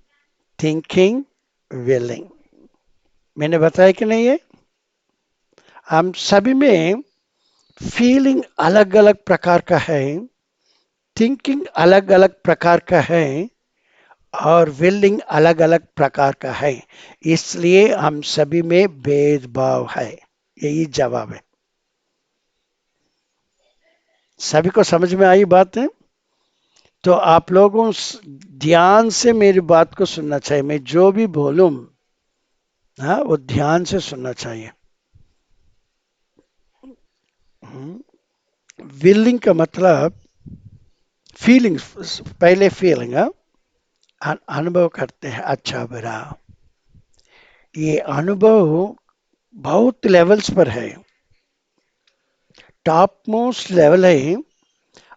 थिंकिंग, विलिंग। मैंने बताया कि नहीं है? हम सभी में फीलिंग अलग अलग प्रकार का है, थिंकिंग अलग अलग प्रकार का है, और विलिंग अलग अलग प्रकार का है। इसलिए हम सभी में भेदभाव है, यही जवाब है। सभी को समझ में आई बात है? तो आप लोगों ध्यान से मेरी बात को सुनना चाहिए, मैं जो भी बोलूं हाँ वो ध्यान से सुनना चाहिए। विलिंग का मतलब फीलिंग, पहले फीलिंग अनुभव करते हैं अच्छा बुरा। ये अनुभव बहुत लेवल्स पर है, टॉप मोस्ट लेवल है।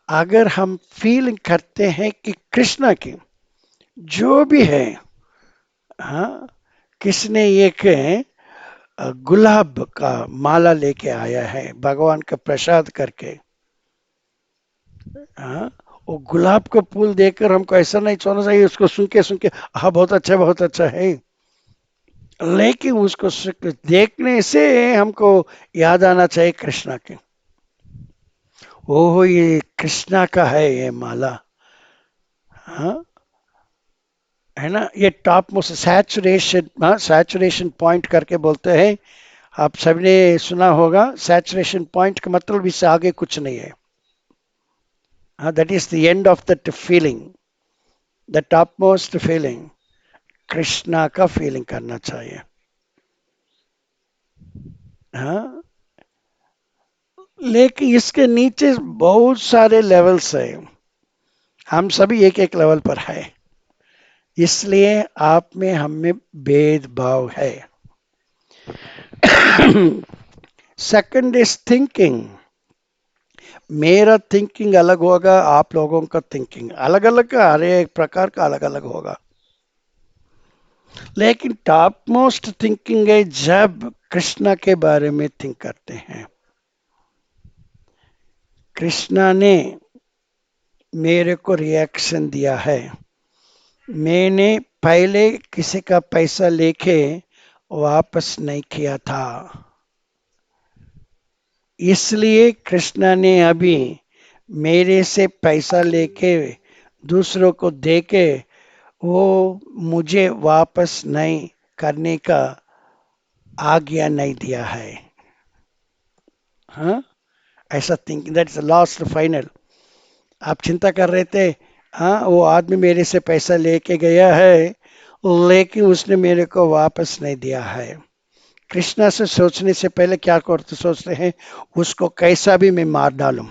अगर हम फीलिंग करते हैं कि कृष्णा की जो भी है, हाँ, किसने एक गुलाब का माला लेके आया है भगवान का प्रसाद करके, हाँ, वो गुलाब का फूल देखकर हमको ऐसा नहीं सोचना चाहिए उसको सुन के हाँ बहुत अच्छा है, लेकिन उसको देखने से हमको याद आना चाहिए कृष्णा के। ओहो ये कृष्णा का है ये माला, हाँ, है ना। ये टॉप मोस्ट सैचुरेशन, हाँ, सैचुरेशन पॉइंट करके बोलते हैं। आप सबने सुना होगा सैचुरेशन पॉइंट का मतलब इससे आगे कुछ नहीं है। हाँ, that is the end of that feeling, the top most feeling. Krishna का फीलिंग करना चाहिए। हाँ, लेकिन इसके नीचे बहुत सारे लेवल्स है, हम सभी एक एक लेवल पर है, इसलिए आप में हम में भेदभाव है। Second is thinking. मेरा थिंकिंग अलग होगा, आप लोगों का थिंकिंग अलग अलग का, हर एक प्रकार का अलग अलग होगा। लेकिन टॉप मोस्ट थिंकिंग है जब कृष्णा के बारे में थिंक करते हैं। कृष्णा ने मेरे को रिएक्शन दिया है, मैंने पहले किसी का पैसा लेके वापस नहीं किया था, इसलिए कृष्णा ने अभी मेरे से पैसा लेके दूसरों को देके वो मुझे वापस नहीं करने का आज्ञा नहीं दिया है। हाँ, ऐसा thinking, that is last final. आप चिंता कर रहे थे, हाँ वो आदमी मेरे से पैसा लेके गया है लेकिन उसने मेरे को वापस नहीं दिया है। कृष्णा से सोचने से पहले क्या करते सोचते हैं, उसको कैसा भी मैं मार डालूं,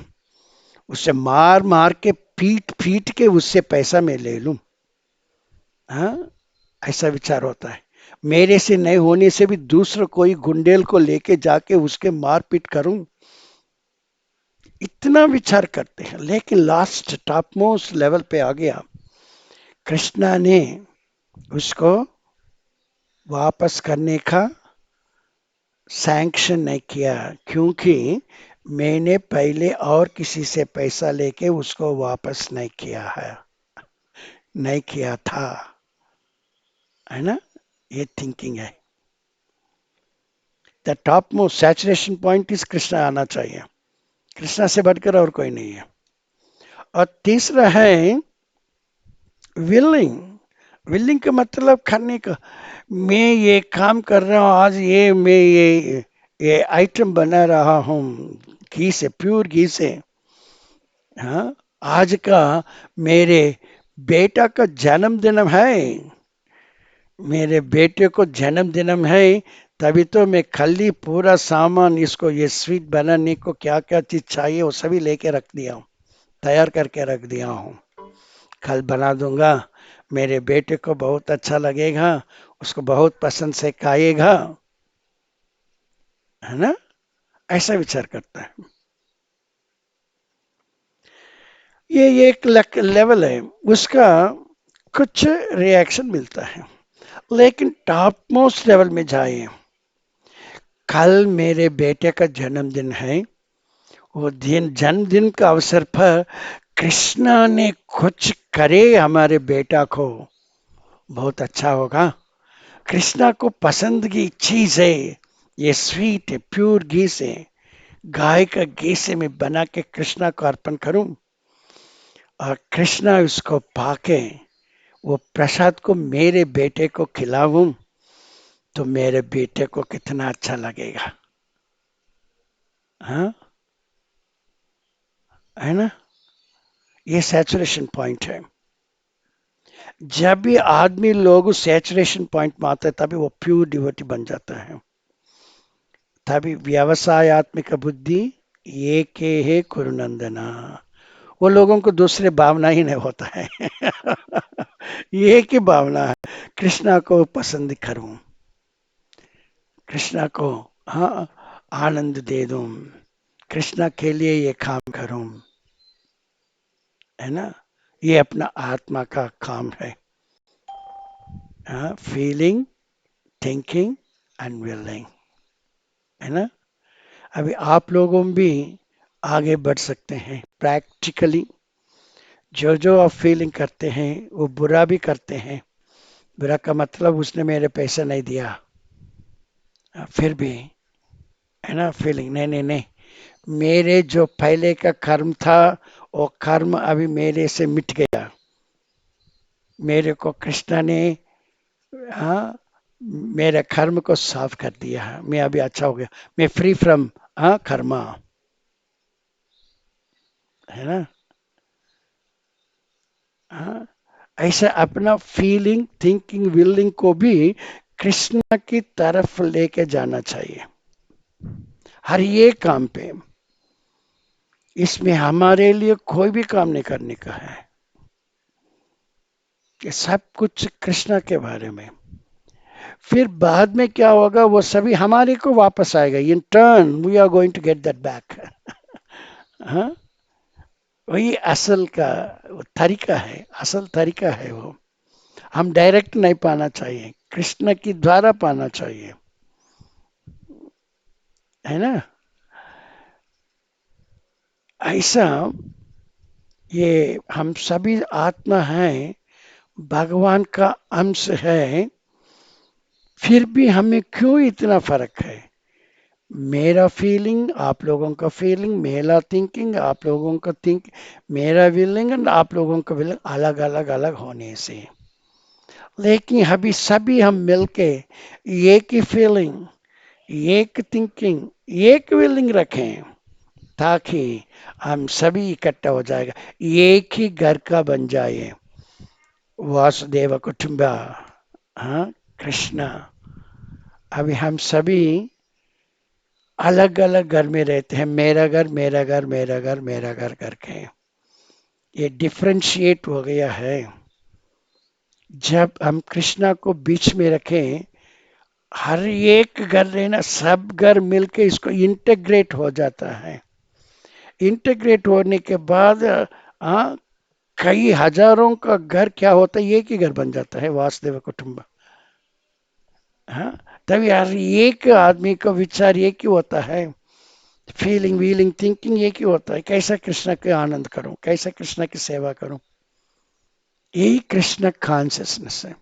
उसे मार मार के पीट पीट के उससे पैसा मैं ले लूं। हाँ, ऐसा विचार होता है। मेरे से नहीं होने से भी दूसरा कोई गुंडेल को लेके जाके उसके मारपीट करूं, इतना विचार करते हैं। लेकिन लास्ट टॉप मोस्ट लेवल पे आ गया, कृष्णा ने उसको वापस करने का सैंक्शन नहीं किया, क्योंकि मैंने पहले और किसी से पैसा लेके उसको वापस नहीं किया है, नहीं किया था, है ना। ये थिंकिंग है। The top most saturation point is Krishna आना चाहिए, कृष्णा से बढ़कर और कोई नहीं है। और तीसरा है विलिंग। विलिंग का मतलब करने का। मैं ये काम कर रहा हूँ आज, ये मैं ये आइटम बना रहा हूँ घी से, प्योर घी से। हाँ, आज का मेरे बेटा का जन्मदिन है, मेरे बेटे को जन्मदिन है, तभी तो मैं कल ही पूरा सामान इसको ये स्वीट बनाने को क्या क्या चीज चाहिए वो सभी लेके रख दिया हूँ, तैयार करके रख दिया हूँ। कल बना दूंगा, मेरे बेटे को बहुत अच्छा लगेगा, उसको बहुत पसंद से खाएगा, है ना। ऐसा विचार करता है। ये एक लेवल है उसका, कुछ रिएक्शन मिलता है। लेकिन टॉप मोस्ट लेवल में जाए, कल मेरे बेटे का जन्मदिन है, वो दिन जन्मदिन का अवसर पर कृष्णा ने कुछ करे हमारे बेटा को, बहुत अच्छा होगा। कृष्णा को पसंद की चीज है, ये स्वीट है, प्योर घी से, गाय का घी से मैं बना के कृष्णा को अर्पण करूं, और कृष्णा उसको पाके वो प्रसाद को मेरे बेटे को खिलाऊं, तो मेरे बेटे को कितना अच्छा लगेगा। हाँ, है ना। ये सैचुरेशन पॉइंट है। जब भी आदमी लोग सैचुरेशन पॉइंट में आता है तभी वो प्योर डिवोटी बन जाता है। तभी व्यवसायत्मिक बुद्धि ये के है कुरुनंदना, वो लोगों को दूसरे भावना ही नहीं होता है। ये की भावना है, कृष्णा को पसंद करूं, कृष्णा को हाँ आनंद दे दूं, कृष्णा के लिए ये काम करूं, है ना। ये अपना आत्मा का काम है। फीलिंग, थिंकिंग एंड विलिंग, है ना। अभी आप लोगों भी आगे बढ़ सकते हैं प्रैक्टिकली। जो जो आप फीलिंग करते हैं वो बुरा भी करते हैं, बुरा का मतलब उसने मेरे पैसा नहीं दिया, फिर भी, है ना, फीलिंग नहीं नहीं नहीं, मेरे जो पहले का कर्म था वो कर्म अभी मेरे से मिट गया, मेरे को कृष्णा ने हाँ मेरे कर्म को साफ कर दिया है, मैं अभी अच्छा हो गया, मैं फ्री फ्रॉम कर्मा, है ना। हाँ, ऐसा अपना फीलिंग, थिंकिंग, विलिंग को भी कृष्णा की तरफ लेके जाना चाहिए हर ये काम पे। इसमें हमारे लिए कोई भी काम नहीं करने का है, ये सब कुछ कृष्णा के बारे में। फिर बाद में क्या होगा वो सभी हमारे को वापस आएगा, in turn we are going to get that back. हाँ, वही असल का वो तरीका है, असल तरीका है वो। हम डायरेक्ट नहीं पाना चाहिए, कृष्ण की द्वारा पाना चाहिए, है ना। ऐसा ये हम सभी आत्मा हैं, भगवान का अंश है, फिर भी हमें क्यों इतना फर्क है। मेरा फीलिंग, आप लोगों का फीलिंग, मेरा थिंकिंग, आप लोगों का थिंक, मेरा विलिंग एंड आप लोगों का विलिंग अलग अलग अलग होने से, लेकिन अभी सभी हम मिलके एक ही फीलिंग, एक थिंकिंग, एक विलिंग रखें, ताकि हम सभी इकट्ठा हो जाएगा, एक ही घर का बन जाए, वासुदेव कुटुंबा। हाँ, कृष्णा। अभी हम सभी अलग अलग घर में रहते हैं, मेरा घर मेरा घर मेरा घर मेरा घर करके। ये डिफरेंशिएट हो गया है। जब हम कृष्णा को बीच में रखें, हर एक घर रहना, सब घर मिलके इसको इंटीग्रेट हो जाता है। इंटीग्रेट होने के बाद हाँ, कई हजारों का घर क्या होता है, एक ही घर बन जाता है, वासुदेव कुटुंब। हाँ, तभी हर एक आदमी का विचार एक ही होता है, फीलिंग व्हीलिंग थिंकिंग एक ही होता है, कैसा कृष्ण के आनंद करूं, कैसा कृष्ण की सेवा करूं। यही कृष्ण कॉन्शियसनेस है।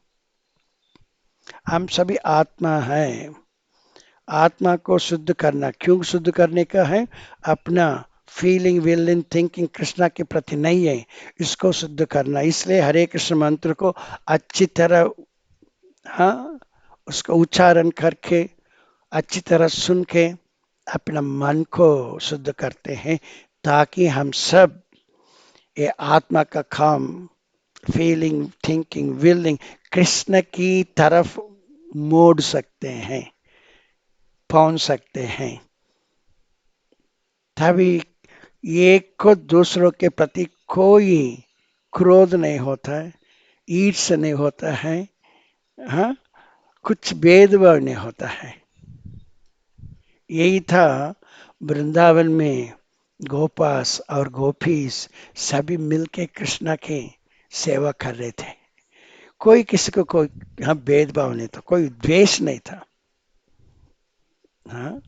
हम सभी आत्मा हैं। आत्मा को शुद्ध करना, क्यों शुद्ध करने का है? अपना फीलिंग विलिंग थिंकिंग कृष्णा के प्रति नहीं है, इसको शुद्ध करना। इसलिए हरे कृष्ण मंत्र को अच्छी तरह, हाँ, उसका उच्चारण करके अच्छी तरह सुन के अपना मन को शुद्ध करते हैं, ताकि हम सब ये आत्मा का काम, फीलिंग थिंकिंग विलिंग कृष्ण की तरफ मोड़ सकते हैं, पहुंच सकते हैं। तभी एक को दूसरों के प्रति कोई क्रोध नहीं होता है, ईर्ष्या नहीं होता है, हाँ, कुछ भेदभाव नहीं होता है। यही था वृंदावन में गोपास और गोपीस सभी मिलके कृष्णा की सेवा कर रहे थे। कोई किसी को कोई हाँ भेदभाव नहीं था, कोई द्वेष नहीं था, हाँ,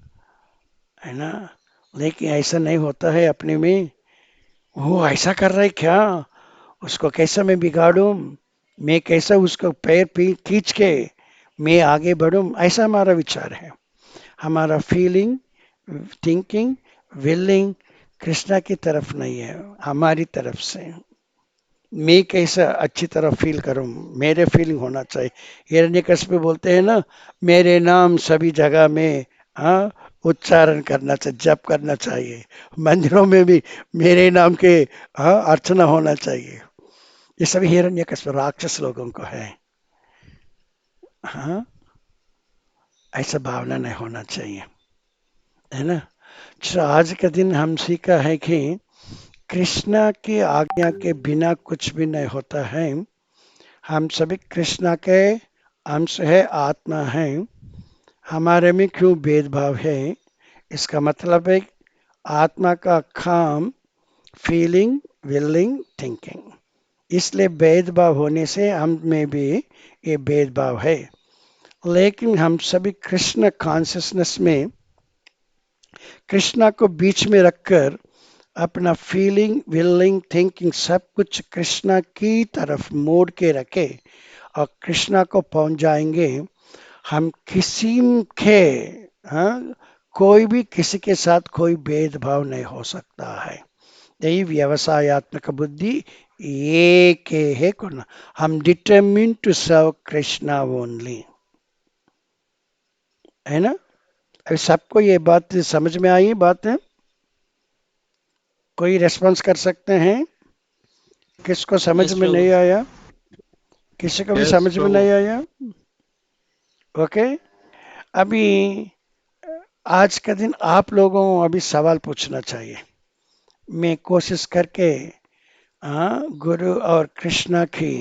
है ना। लेकिन ऐसा नहीं होता है अपने में, वो ऐसा कर रहा है क्या, उसको कैसा मैं बिगाड़ूं, मैं कैसा उसको पैर खींच के मैं आगे बढ़ूं, ऐसा हमारा विचार है। हमारा फीलिंग थिंकिंग विलिंग कृष्णा की तरफ नहीं है, हमारी तरफ से। मैं कैसा अच्छी तरह फील करूं, मेरे फीलिंग होना चाहिए। हिरण्यकश्यप बोलते हैं ना, मेरे नाम सभी जगह में, हाँ, उच्चारण करना चाहिए, जप करना चाहिए, मंदिरों में भी मेरे नाम के, हाँ, अर्चना होना चाहिए। ये सभी हिरण्यकश्यप राक्षस लोगों को है, हाँ, ऐसा भावना नहीं होना चाहिए, है ना। तो आज का दिन हम सीखा है कि कृष्णा की आज्ञा के बिना कुछ भी नहीं होता है। हम सभी कृष्णा के अंश है, आत्मा है। हमारे में क्यों भेदभाव है? इसका मतलब है आत्मा का काम फीलिंग विलिंग थिंकिंग, इसलिए भेदभाव होने से हम में भी ये भेदभाव है। लेकिन हम सभी कृष्ण कॉन्शियसनेस में कृष्णा को बीच में रखकर अपना फीलिंग विलिंग थिंकिंग सब कुछ कृष्णा की तरफ मोड़ के रखे और कृष्णा को पहुंच जाएंगे। हम किसी के, हाँ, कोई भी किसी के साथ कोई भेदभाव नहीं हो सकता है। यही व्यवसायत्मक बुद्धि एक है कुन, हम determine to serve Krishna only, है ना। अभी सबको ये बात समझ में आई बात है? कोई रेस्पॉन्स कर सकते हैं? किसको समझ यस में प्रभु। नहीं आया? किसी को भी Yes, समझ में Prabhu. नहीं आया? ओके। अभी आज का दिन आप लोगों को अभी सवाल पूछना चाहिए। मैं कोशिश करके, हाँ, गुरु और कृष्णा की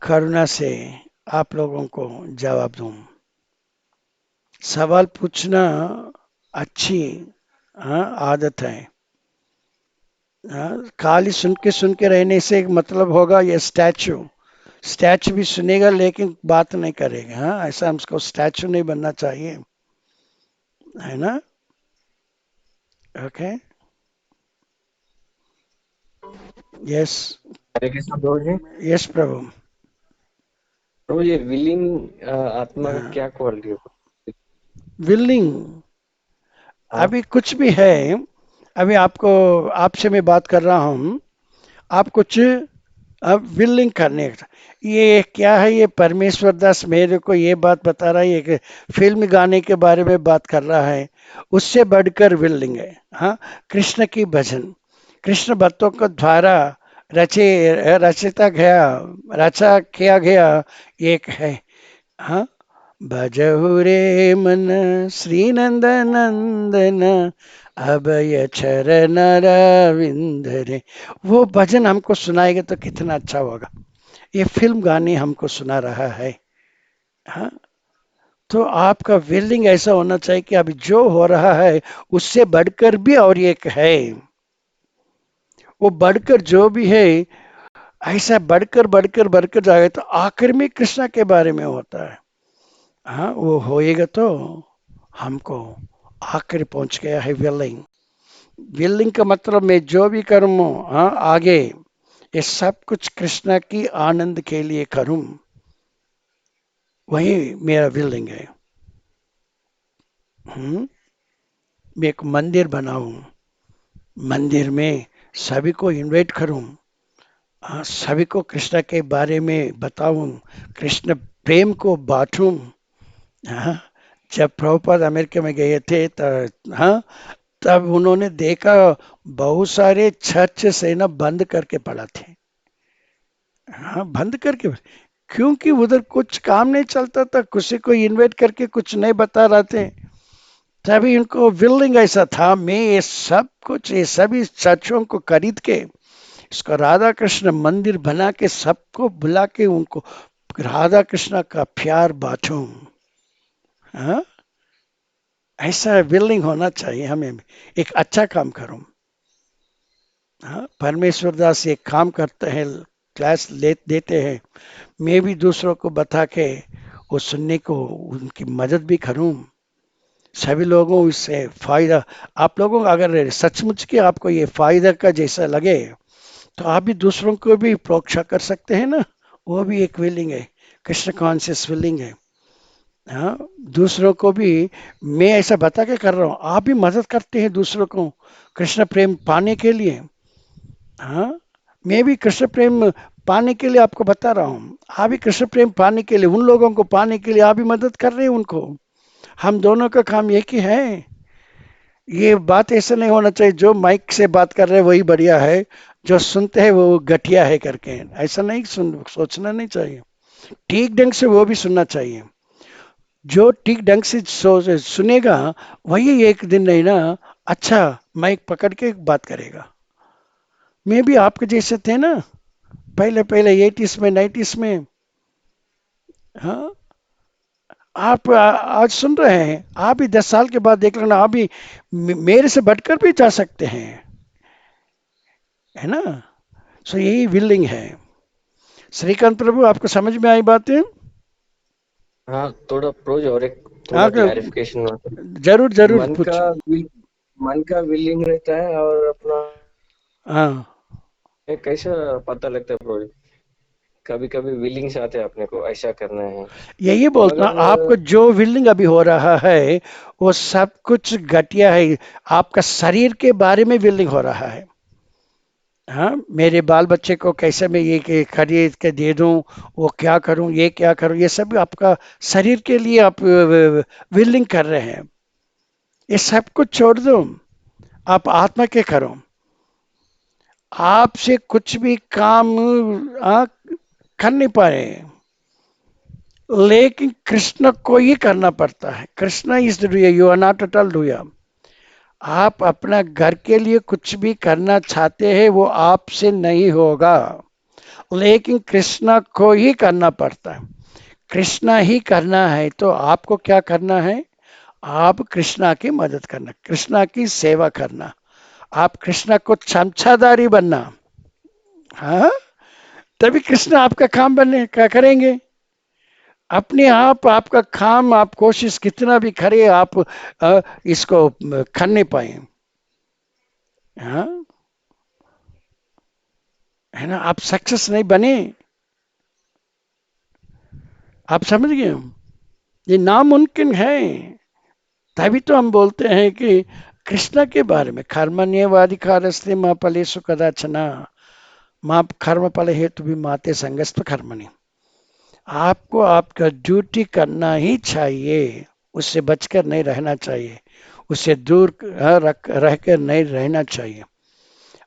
करुणा से आप लोगों को जवाब दूं। सवाल पूछना अच्छी, हाँ, आदत है। हाँ, खाली सुन के रहने से एक मतलब होगा ये स्टैचू, स्टैचू भी सुनेगा लेकिन बात नहीं करेगा। हाँ, ऐसा हमको स्टैचू नहीं बनना चाहिए, है ना। ओके, यस, हरे कृष्ण प्रभु जी। यस प्रभु। प्रभु ये विलीन आत्मा का हाँ, क्या क्वालिटी है? विलिंग हाँ। अभी कुछ भी है। अभी आपको, आपसे मैं बात कर रहा हूँ, आप कुछ अब विलिंग करने का, ये क्या है, ये परमेश्वर दास मेरे को ये बात बता रहा है, ये फिल्म गाने के बारे में बात कर रहा है, उससे बढ़कर विलिंग है। हाँ, कृष्ण की भजन, कृष्ण भक्तों के द्वारा रचिता गया, रचा किया गया एक है, हाँ, भजहु रे मन श्री नंद नंदन अभय चरण रविंद रे। वो भजन हमको सुनाएगा तो कितना अच्छा होगा। ये फिल्म गाने हमको सुना रहा है। हाँ, तो आपका विलिंग ऐसा होना चाहिए कि अभी जो हो रहा है उससे बढ़कर भी और एक है। वो बढ़कर जो भी है ऐसा बढ़कर बढ़कर बढ़कर जाएगा तो आखिर में कृष्णा के बारे में होता है। हाँ, वो होएगा तो हमको आखिर पहुंच गया है विलिंग। विलिंग का मतलब मैं जो भी करूँ, हाँ, आगे ये सब कुछ कृष्णा की आनंद के लिए करूं, वही मेरा विलिंग है। मैं एक मंदिर बनाऊं, मंदिर में सभी को इनवाइट करूं, हाँ, सभी को कृष्ण के बारे में बताऊं, कृष्ण प्रेम को बांटूं। हाँ, जब प्रभुपाद अमेरिका में गए थे हाँ, तब उन्होंने देखा बहुत सारे चर्च से ना बंद करके पड़ा थे। हाँ, बंद करके, क्योंकि उधर कुछ काम नहीं चलता था, किसी को इनवाइट करके कुछ नहीं बता रहे थे। तभी उनको विलिंग ऐसा था, मैं ये सब कुछ, ये सभी चर्चों को खरीद के इसका राधा कृष्ण मंदिर बना के सबको बुला के उनको राधा कृष्ण का प्यार बांटूं। हाँ, ऐसा विलिंग होना चाहिए हमें, एक अच्छा काम करूं। हाँ, परमेश्वर दास एक काम करते हैं, क्लास ले देते हैं, मैं भी दूसरों को बता के वो सुनने को उनकी मदद भी करूं। सभी लोगों इससे फायदा, आप लोगों को अगर सचमुच के आपको ये फायदा का जैसा लगे तो आप भी दूसरों को भी प्रोक्षा कर सकते हैं ना। वो भी एक विलिंग है, कृष्ण कॉन्शियस विलिंग है। हाँ, दूसरों को भी मैं ऐसा बता के कर रहा हूँ, आप भी मदद करते हैं दूसरों को कृष्ण प्रेम पाने के लिए। हाँ, मैं भी कृष्ण प्रेम पाने के लिए आपको बता रहा हूँ, आप भी कृष्ण प्रेम पाने के लिए, उन लोगों को पाने के लिए आप भी मदद कर रहे हैं उनको। हम दोनों का काम एक ही है। ये बात ऐसा नहीं होना चाहिए जो माइक से बात कर रहे हैं वही बढ़िया है, जो सुनते हैं वो घटिया है करके, ऐसा नहीं सोचना नहीं चाहिए। ठीक ढंग से वो भी सुनना चाहिए। जो ठीक ढंग से सुनेगा वही एक दिन नहीं ना अच्छा माइक पकड़ के बात करेगा। मैं भी आपके जैसे थे ना, पहले पहले 80s में 90s में। हाँ, आप आज सुन रहे हैं, आप भी 10 साल के बाद देख लेना, आप भी मेरे से बढ़कर भी जा सकते हैं, है ना। सो यही विलिंग है। श्रीकांत प्रभु, आपको समझ में आई बातें? हाँ, थोड़ा प्रोज और एक थोड़ा हाँ, क्लैरिफिकेशन। जरूर जरूर मन पूछ। का मन का विलिंग रहता है और अपना हाँ, कैसा पता लगता है प्रोज। कभी कभी विलिंग्स आते हैं अपने को ऐसा करना है, यही बोलता, मगर आपको जो विलिंग अभी हो रहा है वो सब कुछ घटिया है। आपका शरीर के बारे में विलिंग हो रहा है। हाँ, मेरे बाल बच्चे को कैसे मैं ये खरीद के दे दूं, वो क्या करूं, ये क्या करूं, ये सब आपका शरीर के लिए आप विलिंग कर रहे हैं। ये सब कुछ छोड़ दो, आप आत्मा के करो। आपसे कुछ भी काम कर नहीं पाए, लेकिन कृष्ण को ही करना पड़ता है। Krishna is the doer, you are not at all doer. आप अपना घर के लिए कुछ भी करना चाहते हैं वो आपसे नहीं होगा, लेकिन कृष्ण को ही करना पड़ता है। कृष्णा ही करना है तो आपको क्या करना है? आप कृष्णा की मदद करना, कृष्णा की सेवा करना, आप कृष्णा को चमचादारी बनना। हाँ, तभी कृष्ण आपका काम बनने क्या करेंगे। अपने आप आपका काम, आप कोशिश कितना भी करें, आप इसको कर नहीं पाए। हाँ, है ना, आप सक्सेस नहीं बने। आप समझ गए, ये नामुमकिन है। तभी तो हम बोलते हैं कि कृष्ण के बारे में, कर्मण्येवाधिकारस्ते मा फलेषु कदाचन माँ कर्म फल हेतु भी माते संगस्त कर्मणि। आपको आपका ड्यूटी करना ही चाहिए, उससे बचकर नहीं रहना चाहिए, उससे दूर रह कर नहीं रहना चाहिए।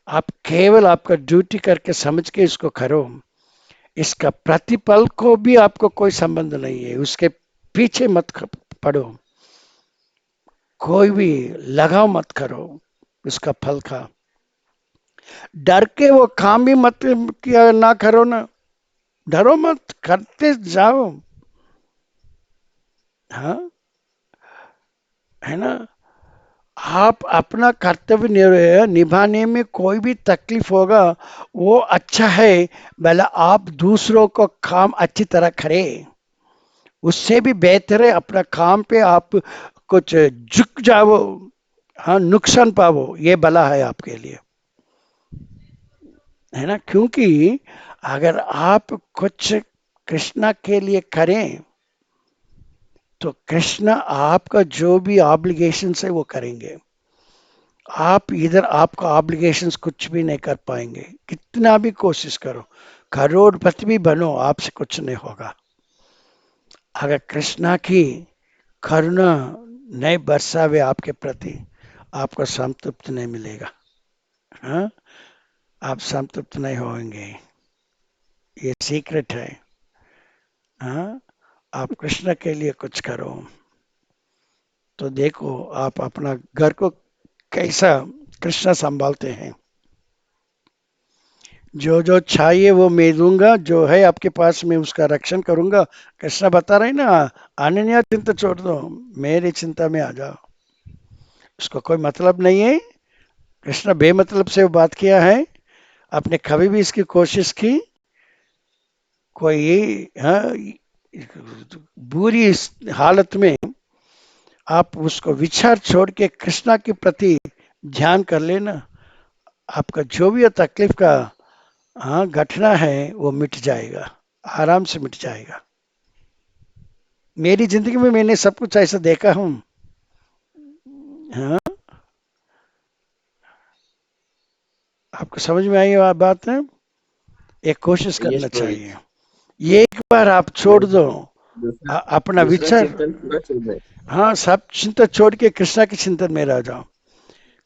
आप केवल आपका ड्यूटी करके समझ के इसको करो, इसका प्रतिफल को भी आपको कोई संबंध नहीं है, उसके पीछे मत पड़ो, कोई भी लगाव मत करो उसका फल का। डर के वो काम भी मत किया ना करो ना, डरो मत, करते जाओ। हाँ, है ना। आप अपना कर्तव्य निभाने में कोई भी तकलीफ होगा वो अच्छा है, भला आप दूसरों को काम अच्छी तरह करें, उससे भी बेहतर है अपना काम पे आप कुछ झुक जाओ, हाँ, नुकसान पाओ, ये भला है आपके लिए, है ना। क्योंकि अगर आप कुछ कृष्णा के लिए करें तो कृष्णा आपका जो भी ऑब्लिगेशंस है वो करेंगे। आप इधर आपका ऑब्लिगेशंस कुछ भी नहीं कर पाएंगे, कितना भी कोशिश करो, करोड़पति भी बनो, आपसे कुछ नहीं होगा। अगर कृष्णा की करुणा नहीं बरसावे आपके प्रति, आपको संतुष्ट नहीं मिलेगा। हाँ, आप संतुष्ट नहीं होंगे, ये सीक्रेट है। हाँ, आप कृष्ण के लिए कुछ करो तो देखो आप अपना घर को कैसा कृष्ण संभालते हैं। जो जो चाहिए वो मैं दूंगा, जो है आपके पास मैं उसका रक्षण करूंगा। कृष्ण बता रहे ना, अनन्या चिंता छोड़ दो, मेरी चिंता में आ जाओ। उसको कोई मतलब नहीं है, कृष्ण बेमतलब से वो बात किया है। आपने कभी भी इसकी कोशिश की कोई, हाँ, बुरी इस हालत में आप उसको विचार छोड़ के कृष्णा के प्रति ध्यान कर लेना, आपका जो भी तकलीफ का, हाँ, घटना है वो मिट जाएगा, आराम से मिट जाएगा। मेरी जिंदगी में मैंने सब कुछ ऐसा देखा हूँ। हाँ, आपको समझ में आई वो बात है। एक कोशिश करना यस प्रभु। चाहिए, ये एक बार आप छोड़ दो दूसरा अपना दूसरा विचार। चिंतन पूरा छोड़ दे। हाँ, सब चिंता छोड़ के कृष्णा की चिंतन में रह जाओ,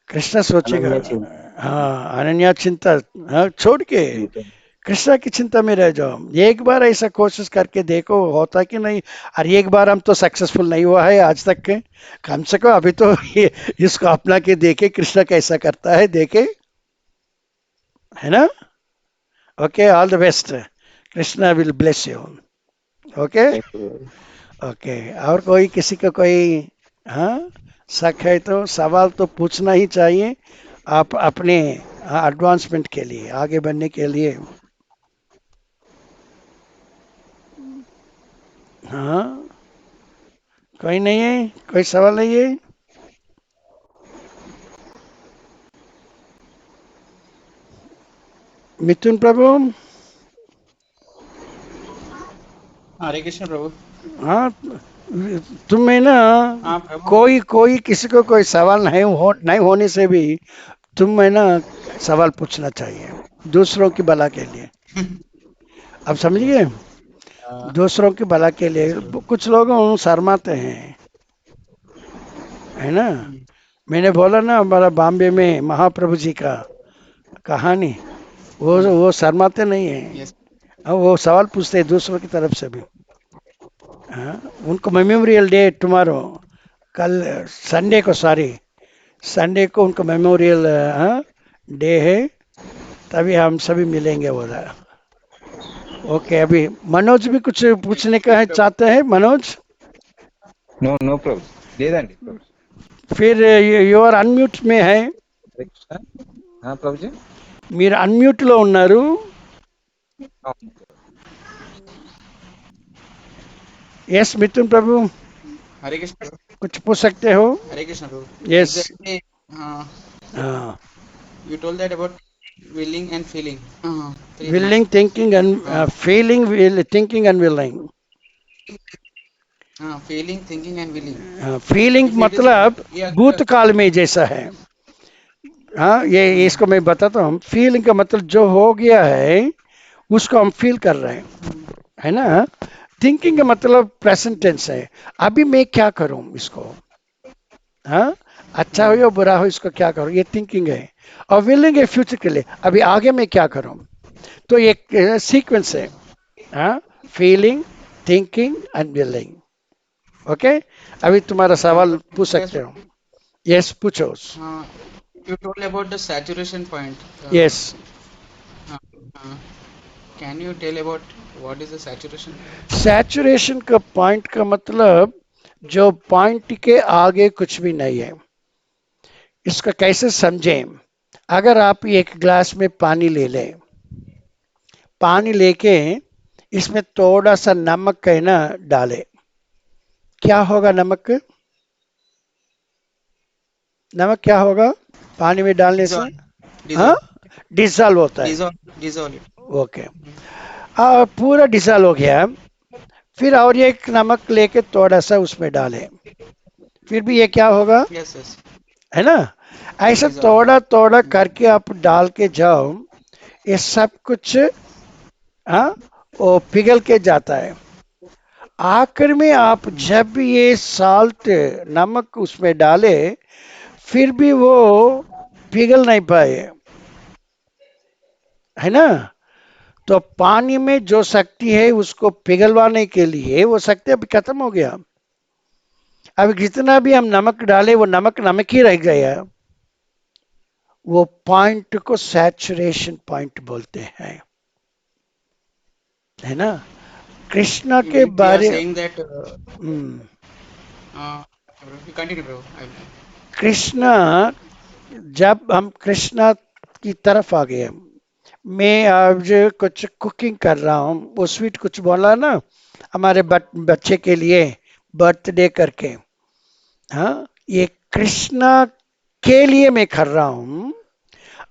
कृष्णा सोचेगा। अनन्या चिंतन। हाँ, अनन्या चिंता, हाँ, छोड़ के ठीक है। कृष्णा की चिंता में रह जाओ। एक बार ऐसा कोशिश करके देखो होता कि नहीं। और एक बार हम तो सक्सेसफुल नहीं हुआ है आज तक के, कम से कम अभी तो ये इसको अपना के देखे कृष्णा कैसा करता है, देखे, है ना। Okay, all the best, Krishna will bless you. Okay, Thank you. Okay. और कोई किसी का कोई, हाँ, शक है तो सवाल तो पूछना ही चाहिए, आप अपने, हाँ, एडवांसमेंट के लिए, आगे बढ़ने के लिए। हाँ, कोई नहीं है, कोई सवाल नहीं है। मिथुन प्रभु, हरे कृष्ण प्रभु। हाँ, तुम्हें ना हाँ प्रभु। कोई कोई किसी को कोई सवाल नहीं होने से भी तुम्हें ना सवाल पूछना चाहिए, दूसरों की भला के लिए। अब समझिए, दूसरों की भला के लिए। कुछ लोग शर्माते हैं, है ना। मैंने बोला ना हमारा बॉम्बे में महाप्रभु जी का कहानी, वो शर्माते नहीं है। यस। हाँ, वो सवाल पूछते हैं दूसरों की तरफ से भी। हाँ, उनको मेमोरियल डे टुमारो, कल संडे को, सॉरी, संडे को उनको मेमोरियल, हाँ, डे है, तभी हम सभी मिलेंगे उधर। ओके, अभी मनोज भी कुछ पूछने का है, चाहते हैं मनोज? नो नो प्रभु, లేదండి ప్రభు। फिर యువర్ అన్మ్యూట్ में है, హరే కృష్ణ। ప్రభుజీ। మీరు అన్మ్యూట్ లో ఉన్నారు। यस मिथुन प्रभु, हरे कृष्ण प्रभु। कुछ पूछ सकते हो? हरे कृष्ण प्रभु। यस। Exactly, हाँ, you told that about willing and feeling. तो ये willing, thinking and feeling, thinking and willing. feeling, thinking and willing. Feeling If it is- मतलब Yeah, भूतकाल में जैसा है। हाँ, ये इसको मैं बताता हूँ। फीलिंग का मतलब जो हो गया है उसको हम फील कर रहे हैं, है ना। थिंकिंग का मतलब प्रेजेंट टेंस है, अभी मैं क्या करूं इसको, हाँ, अच्छा हो या बुरा हो इसको क्या करूं, ये थिंकिंग है। और विलिंग है फ्यूचर के लिए, अभी आगे मैं क्या करूं। तो एक सीक्वेंस है, हाँ, feeling, thinking and willing. Okay, अभी तुम्हारा सवाल पूछ Yes, सकते हो। यस, पूछो। uh, you told about the saturation point. Yes, Uh, uh, can you tell about what is the saturation? Saturation का पॉइंट का मतलब जो पॉइंट के आगे कुछ भी नहीं है। इसका कैसे समझें? अगर आप एक ग्लास में पानी ले लें, पानी लेके इसमें थोड़ा सा नमक है ना डाले, क्या होगा? नमक नमक क्या होगा पानी में डालने से? Dissolve, हाँ, dissolve, डिसॉल्व होता है। dissolve it. ओके, पूरा डिसॉल्व हो गया। फिर और एक नमक लेके थोड़ा सा उसमें डालें, फिर भी ये क्या होगा? Yes, yes, है ना? ऐसा dissolve. थोड़ा थोड़ा करके आप डाल के जाओ, ये सब कुछ हाँ वो पिघल के जाता है। आखिर में आप जब भी ये साल्ट नमक उसमें डाले, फिर भी वो पिघल नहीं पाए, है ना? तो पानी में जो शक्ति है उसको पिघलवाने के लिए वो शक्ति अभी खत्म हो गया। अब जितना भी हम नमक डाले वो नमक नमक ही रह गया। वो पॉइंट को सैचुरेशन पॉइंट बोलते हैं, है ना? कृष्णा के We are बारे saying that. Hmm, Uh, you continue, bro. Krishna, जब हम कृष्णा की तरफ आ गए, मैं आज कुछ कुकिंग कर रहा हूँ, वो स्वीट कुछ बोला ना हमारे बच्चे के लिए बर्थडे करके। हाँ, ये कृष्णा के लिए मैं कर रहा हूँ।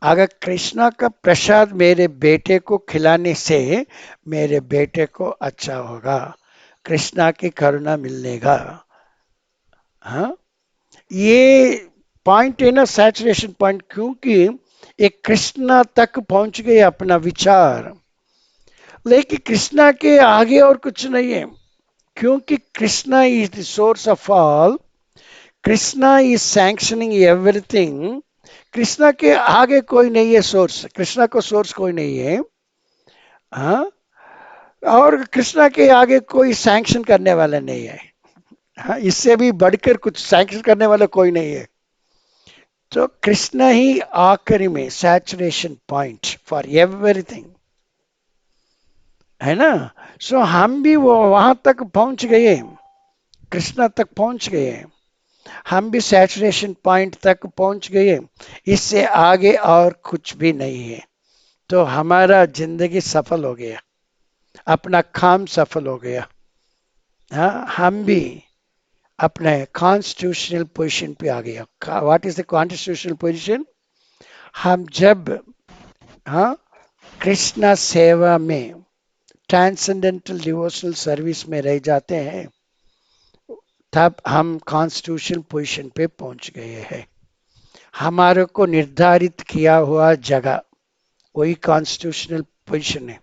अगर कृष्णा का प्रसाद मेरे बेटे को खिलाने से मेरे बेटे को अच्छा होगा, कृष्णा की करुणा मिलेगा। हाँ, ये पॉइंट है ना सैचुरेशन पॉइंट, क्योंकि एक कृष्णा तक पहुंच गए अपना विचार, लेकिन कृष्णा के आगे और कुछ नहीं है, क्योंकि Krishna is the source of all, Krishna is sanctioning everything. Krishna के आगे कोई नहीं है सोर्स, कृष्णा को सोर्स कोई नहीं है। हाँ, और कृष्णा के आगे कोई सैंक्शन करने वाला नहीं है। हाँ, इससे भी बढ़कर कुछ सैंक्शन करने वाला कोई नहीं है। तो कृष्णा ही आखिरी में सैचुरेशन पॉइंट फॉर एवरीथिंग, है ना? सो हम भी वो वहां तक पहुंच गए, कृष्णा तक पहुंच गए, हम भी सैचुरेशन पॉइंट तक पहुंच गए। इससे आगे और कुछ भी नहीं है। तो हमारा जिंदगी सफल हो गया, अपना काम सफल हो गया। हाँ, हम भी अपने कॉन्स्टिट्यूशनल पोजीशन पे आ गया। What is the constitutional position? हम जब हाँ कृष्णा सेवा में ट्रांसेंडेंटल डिवोशनल सर्विस में रह जाते हैं, तब हम कॉन्स्टिट्यूशनल पोजीशन पे पहुंच गए हैं। हमारे को निर्धारित किया हुआ जगह वही कॉन्स्टिट्यूशनल पोजीशन है।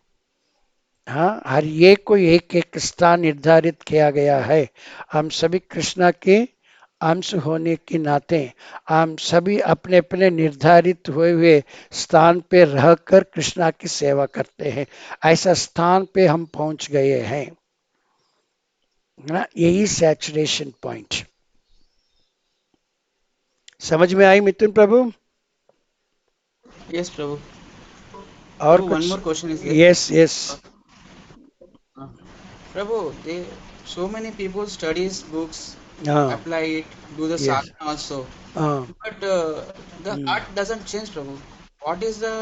हाँ, हर एक को एक एक स्थान निर्धारित किया गया है। हम सभी कृष्णा के अंश होने के नाते हम सभी अपने अपने निर्धारित हुए हुए स्थान पे रहकर कृष्णा की सेवा करते हैं। ऐसा स्थान पे हम पहुंच गए हैं ना, यही सैचुरेशन पॉइंट। समझ में आई मिथुन प्रभु? Yes, Prabhu. और Prabhu, one कुछ? more question is there. Yes yes. Uh, Prabhu, so many people studies books, हाँ, apply it, do the yes, sadhana also, हाँ, but the hmm. heart doesn't change, Prabhu. What is the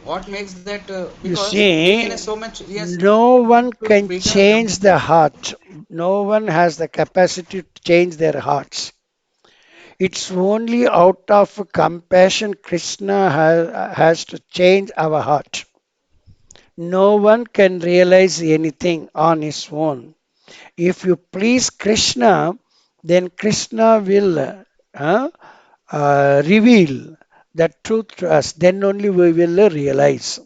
what makes that? You Because we can see, so much yes no one to can freedom. change the heart. No one has the capacity to change their hearts. It's only out of compassion Krishna has to change our heart. No one can realize anything on his own. If you please Krishna, then Krishna will reveal the truth to us. Then only we will realize.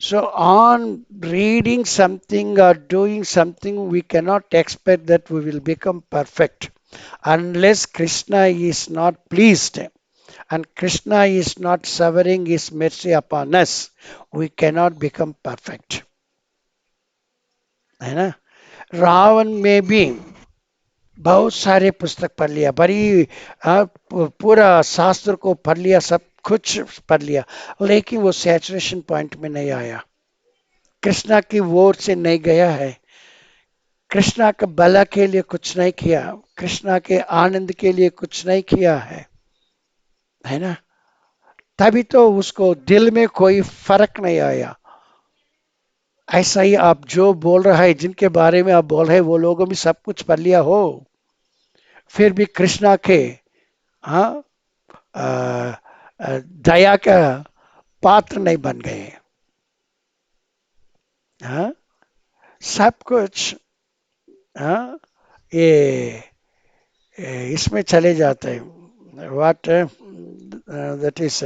So, on reading something or doing something, we cannot expect that we will become perfect unless Krishna is not pleased and Krishna is not showering his mercy upon us. We cannot become perfect. है ना? रावण में भी बहुत सारे पुस्तक पढ़ लिया, बड़ी पूरा शास्त्र को पढ़ लिया, सब कुछ पढ़ लिया, लेकिन वो सैचुरेशन पॉइंट में नहीं आया, कृष्णा की ओर से नहीं गया है, कृष्णा के भला के लिए कुछ नहीं किया, कृष्णा के आनंद के लिए कुछ नहीं किया है ना, तभी तो उसको दिल में कोई फर्क नहीं आया। ऐसा ही आप जो बोल रहा है, जिनके बारे में आप बोल रहे हैं, वो लोगों भी सब कुछ पढ़ लिया हो, फिर भी कृष्णा के हाँ दया का पात्र नहीं बन गए। हाँ, सब कुछ हाँ ये इसमें चले जाते हैं, what that is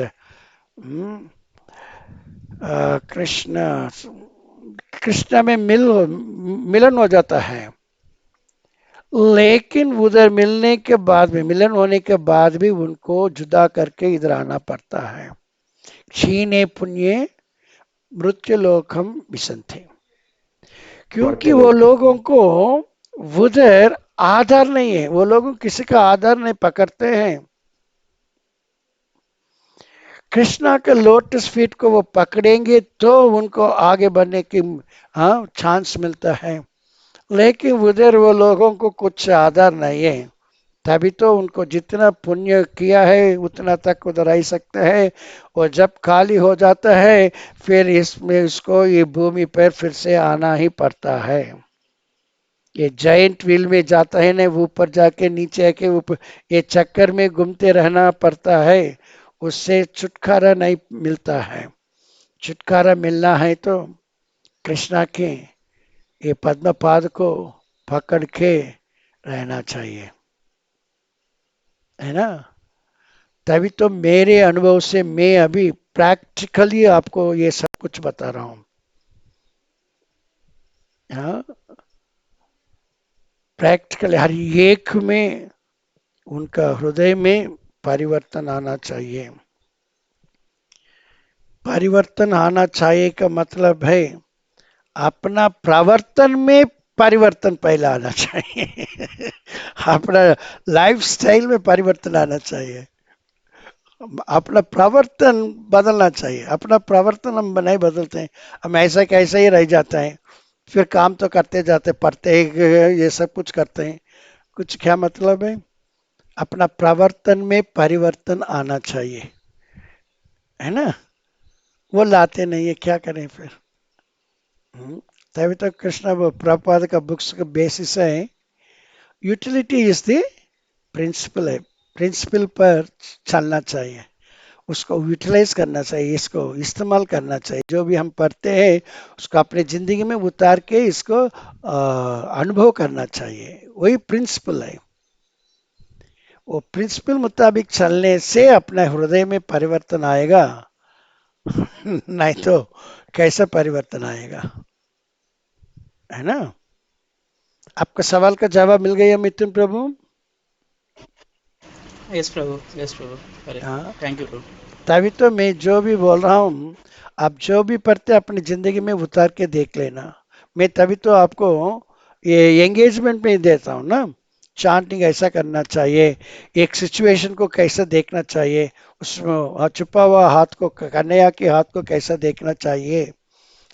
Krishna, Krishna में मिलन हो जाता है, लेकिन उधर मिलने के बाद में, मिलन होने के बाद भी उनको जुदा करके इधर आना पड़ता है। क्षीणे पुण्य मृत्यु लोकम विसंते, क्योंकि वो लोगों को उधर आधार नहीं है, वो लोग किसी का आधार नहीं पकड़ते हैं। कृष्णा के लोटस फीट को वो पकड़ेंगे तो उनको आगे बढ़ने की चांस मिलता है, लेकिन उधर वो लोगों को कुछ आधार नहीं है, तभी तो उनको जितना पुण्य किया है उतना तक उधर आ सकते हैं, और जब खाली हो जाता है फिर इसमें इसको ये भूमि पर फिर से आना ही पड़ता है। ये जाइंट व्हील में जाता है ना, ऊपर जाके नीचे आके ऊपर, ये चक्कर में घूमते रहना पड़ता है, उससे छुटकारा नहीं मिलता है। छुटकारा मिलना है तो कृष्णा के ये पद्म पाद को पकड़ के रहना चाहिए, है ना। तभी तो मेरे अनुभव से मैं अभी प्रैक्टिकली आपको ये सब कुछ बता रहा हूं। हाँ, प्रैक्टिकली हर एक में उनका हृदय में परिवर्तन आना चाहिए। परिवर्तन आना चाहिए का मतलब है अपना प्रवर्तन में परिवर्तन पहले आना चाहिए अपना लाइफ स्टाइल में परिवर्तन आना चाहिए, अपना प्रवर्तन बदलना चाहिए। अपना प्रवर्तन हम नहीं बदलते हैं, हम ऐसा कैसा ही रह जाता है, फिर काम तो करते जाते, पढ़ते ये सब कुछ करते हैं, कुछ क्या मतलब है। अपना प्रवर्तन में परिवर्तन आना चाहिए, है ना, वो लाते नहीं है, क्या करें फिर। तभी तो कृष्ण प्रभुपाद का बुक्स का बेसिस है, यूटिलिटी इज द प्रिंसिपल है, प्रिंसिपल पर चलना चाहिए, उसको यूटिलाइज करना चाहिए, इसको इस्तेमाल करना चाहिए, जो भी हम पढ़ते हैं उसको अपने जिंदगी में उतार के इसको अनुभव करना चाहिए, वही प्रिंसिपल है। वो प्रिंसिपल मुताबिक चलने से अपने हृदय में परिवर्तन आएगा नहीं तो कैसा परिवर्तन आएगा, है ना। आपका सवाल का जवाब मिल गया मिथुन प्रभु। यस प्रभु, यस प्रभु, करेक्ट, हाँ, थैंक यू प्रभु। तभी तो मैं जो भी बोल रहा हूँ, आप जो भी पढ़ते अपनी जिंदगी में उतार के देख लेना। मैं तभी तो आपको ये एंगेजमेंट में देता हूँ ना, चांटिंग ऐसा करना चाहिए, एक सिचुएशन को कैसा देखना चाहिए, उसमें छुपा हुआ हाथ को, कन्हैया के हाथ को कैसा देखना चाहिए,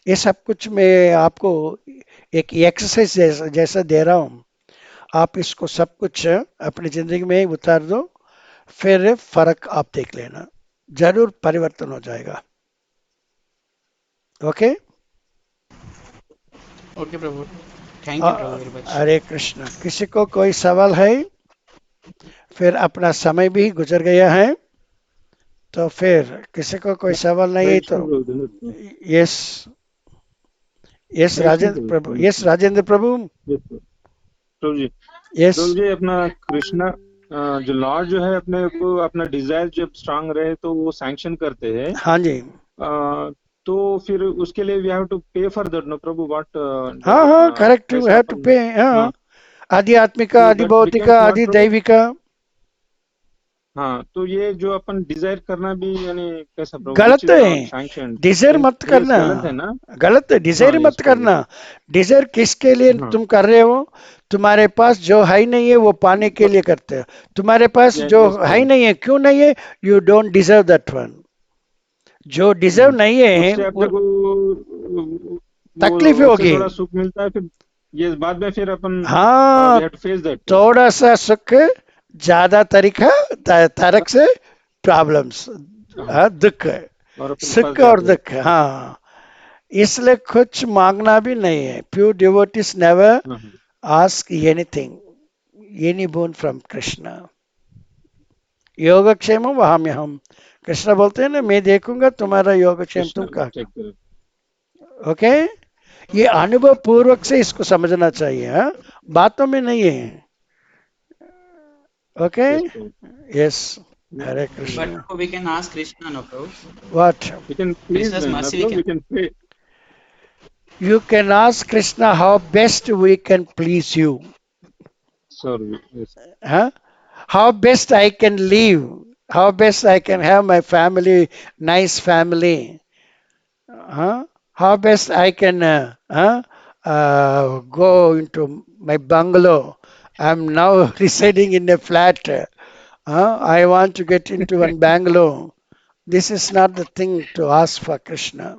ये सब कुछ मैं आपको एक एक्सरसाइज जैसा दे रहा हूँ। आप इसको सब कुछ अपनी जिंदगी में उतार दो, फिर फर्क आप देख लेना, जरूर परिवर्तन हो जाएगा। ओके। ओके प्रभु, थैंक यू प्रभु वेरी मच। हरे कृष्ण। किसी को कोई सवाल है? फिर अपना समय भी गुजर गया है, तो फिर किसी को कोई सवाल नहीं है तो यस, यस राजेंद्र प्रभु, यस राजेंद्र प्रभु, प्रभु जी, यस। प्रभु जी अपना कृष्णा जो लॉर्ड जो है अपने को अपना डिजायर जब स्ट्रांग रहे तो वो सैंक्शन करते हैं। हाँ जी। तो फिर उसके लिए we have to pay for that, no Prabhu, what. हाँ हाँ, करेक्ट, यू हैव टू पे। हाँ, आदि आत्मिका, आदि भौतिका, आदि दैविका। हाँ, तो ये जो अपन डिजायर करना भी यानी कैसा प्रभु, गलत विच इज है। नॉट सैंक्शन, डिजायर मत करना, गलत है ना? गलत है, डिजायर हाँ मत यस प्रभु। करना। डिजायर किसके लिए हाँ तुम कर रहे हो? तुम्हारे पास जो है ही नहीं है वो पाने के लिए करते हो। तुम्हारे पास जो यस है ही प्रभु। नहीं है, क्यों नहीं है? You don't deserve that one. जो डिजर्व नहीं है उससे अपने वो को तकलीफ वो उससे होगी। थोड़ा सुख मिलता है, फिर ये बाद में फिर अपन वी हाँ, हैव टू फेस दैट। थोड़ा सा सुख, ज्यादा तरीका तरक से प्रॉब्लम्स, हाँ, दुख, और अपन फंस सुख और जाते हैं। दुख। हाँ, इसलिए कुछ मांगना भी नहीं है। प्योर डिवोटीज नेवर हाँ हाँ ask anything, any boon from Krishna. योगक्षेम वहाम्य हम, कृष्ण बोलते हैं ना, मैं देखूंगा तुम्हारा योगक्षेम, कृष्णा तुम कहा। चेक करो। ओके, ये अनुभव पूर्वक से इसको समझना चाहिए, हाँ? बातों में नहीं है। Okay, yes Prabhu. Yes, Hare But Krishna. Prabhu, we can ask Krishna, no, Prabhu. What? We can please Krishna's ना mercy we Prabhu, we can. Can pray. You can ask Krishna how best we can please you. Sorry yes. Huh? How best I can live. How best I can have my family, nice family. Huh? How best I can go into my bungalow. I'm now residing in a flat. I want to get into one bungalow. This is not the thing to ask for Krishna.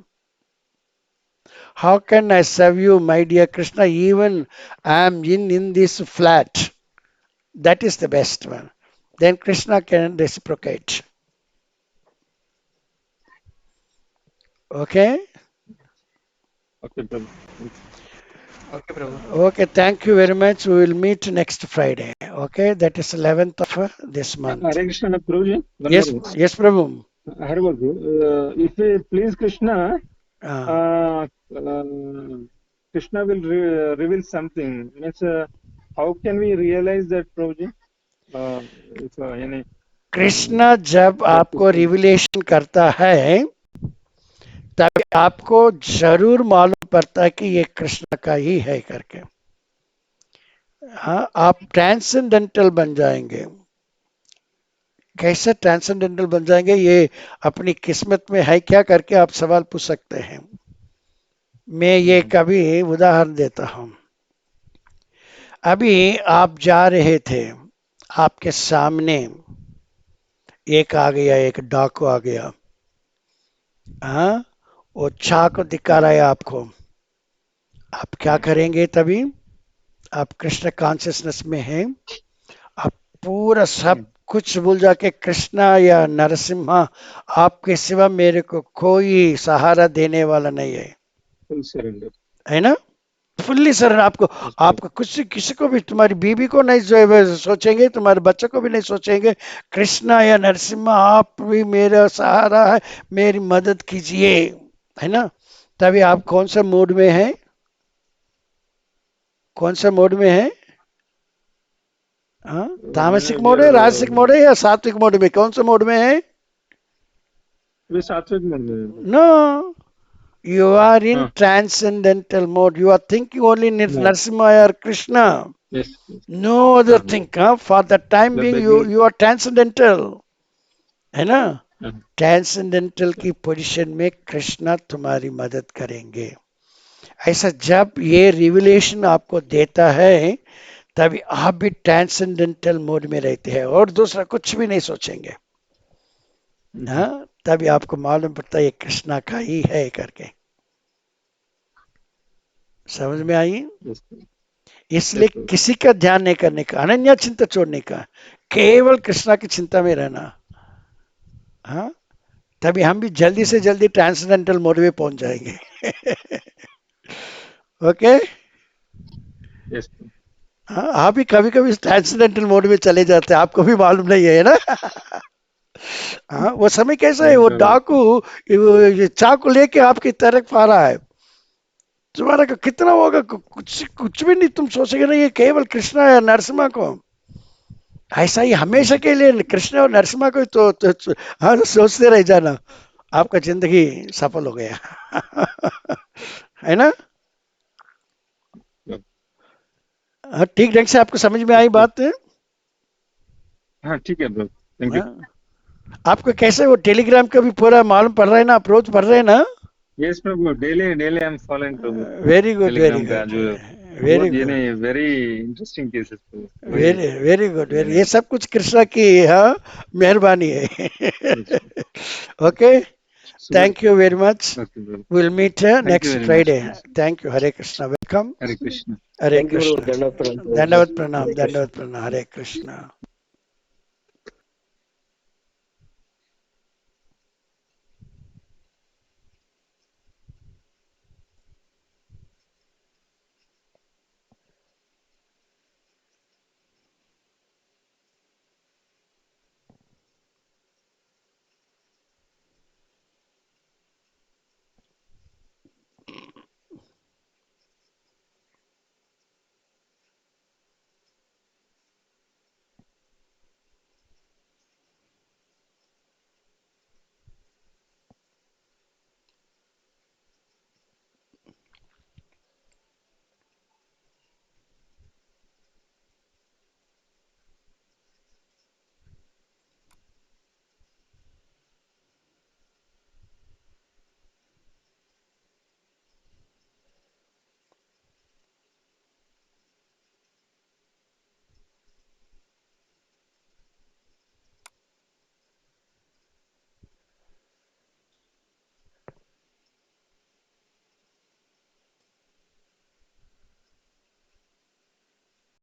How can I serve you, my dear Krishna? Even I am in this flat. That is the best one. Then Krishna can reciprocate. Okay? Okay Prabhu. Okay, Prabhu. Okay, thank you very much. We will meet next Friday. Okay, that is 11th of this month. Hare Krishna प्रभु ji, one Yes, मोर। yes, Prabhu. Hare बोल प्रभु, if please Krishna, Uh, Krishna will reveal something. Means, how can we realize that, Prabhuji? If any Krishna जब practice आपको can. Revelation करता है तब आपको जरूर मालूम पड़ता है कि ये कृष्ण का ही है करके। हाँ, आप ट्रांसेंडेंटल बन जाएंगे। कैसे ट्रांसेंडेंटल बन जाएंगे, ये अपनी किस्मत में है क्या करके आप सवाल पूछ सकते हैं। मैं ये कभी उदाहरण देता हूं। अभी आप जा रहे थे, आपके सामने एक आ गया, एक डाकू आ गया। हाँ, वो चाकू दिखा रहा है आपको। आप क्या करेंगे तभी? आप कृष्ण कॉन्शियसनेस में हैं, आप पूरा सब कुछ भूल जाके कृष्णा या नरसिम्हा, आपके सिवा मेरे को कोई सहारा देने वाला नहीं है, Full surrender. है ना? फुल्ली सर आपको, आपको कुछ किसी को भी, तुम्हारी बीवी को नहीं सोचेंगे, तुम्हारे बच्चों को भी नहीं सोचेंगे। कृष्णा या नरसिम्हा आप भी मेरा सहारा है, मेरी मदद कीजिए, है ना? तभी आप कौन सा मूड में है? कौन सा मूड में है? हाँ, तामसिक मोड है, राजसिक मोड है, या सात्विक मोड में? कौन सा मोड में है? वे सात्विक मन में। No, you are in हाँ। transcendental mode. You are thinking only Narasimha or Krishna. Yes. Yes. No other thing. For the time The being, beginning. you are transcendental. है ना? हाँ। ट्रांसेंडेंटल की पोजीशन में कृष्णा तुम्हारी मदद करेंगे। ऐसा जब ये रिविलेशन आपको देता है तभी आप भी ट्रांसेंडेंटल मोड में रहते हैं और दूसरा कुछ भी नहीं सोचेंगे। हाँ, तभी आपको मालूम पड़ता है ये कृष्णा का ही है करके। समझ में आई? Yes. इसलिए Yes, किसी का ध्यान नहीं करने का, अनन्या चिंता छोड़ने का, केवल कृष्णा की चिंता में रहना। हाँ, तभी हम भी जल्दी से जल्दी ट्रांसेंडेंटल मोड में पहुंच जाएंगे। ओके? Yes. हाँ, आप भी कभी कभी ट्रांसेंडेंटल मोड में चले जाते हैं, आपको भी मालूम नहीं है ना? हाँ, वो समय कैसा है? वो डाकू ये चाकू लेके आपकी तरफ आ रहा है, तुम्हारा का कितना होगा? कुछ कुछ भी नहीं, तुम सोचेंगे नहीं, ये केवल कृष्णा या नरसिम्हा को। ऐसा ही हमेशा के लिए कृष्ण और नरसिम्हा को हाँ, सोचते रह जाना, आपका जिंदगी सफल हो गया। है ना? हाँ, ठीक ढंग से आपको समझ में आई बात है? हाँ ठीक है ब्रो। Thank you. हाँ? आपको कैसे वो टेलीग्राम का भी पूरा मालूम पड़ रहा है ना, अप्रोच पढ़ रहे हैं ना? Yes, Prabhu. Daily I'm following Prabhu. Very good, very Telegram का गुड, जो वेरी बहुत ये गुड, नहीं very interesting cases Prabhu. Very very good, very, ये सब कुछ कृष्णा की हाँ मेहरबानी है. Okay, Super. thank you very much. Okay, Prabhu. We'll meet Thank you next very much. Friday. Prabhu. Thank you. Hare Krishna. Welcome. Hare Krishna. Hare thank you Prabhu, Krishna. दंडवत प्रणाम प्रभु. Dandavat pranam. हरे Krishna. Dandavat pranam. Hare Krishna.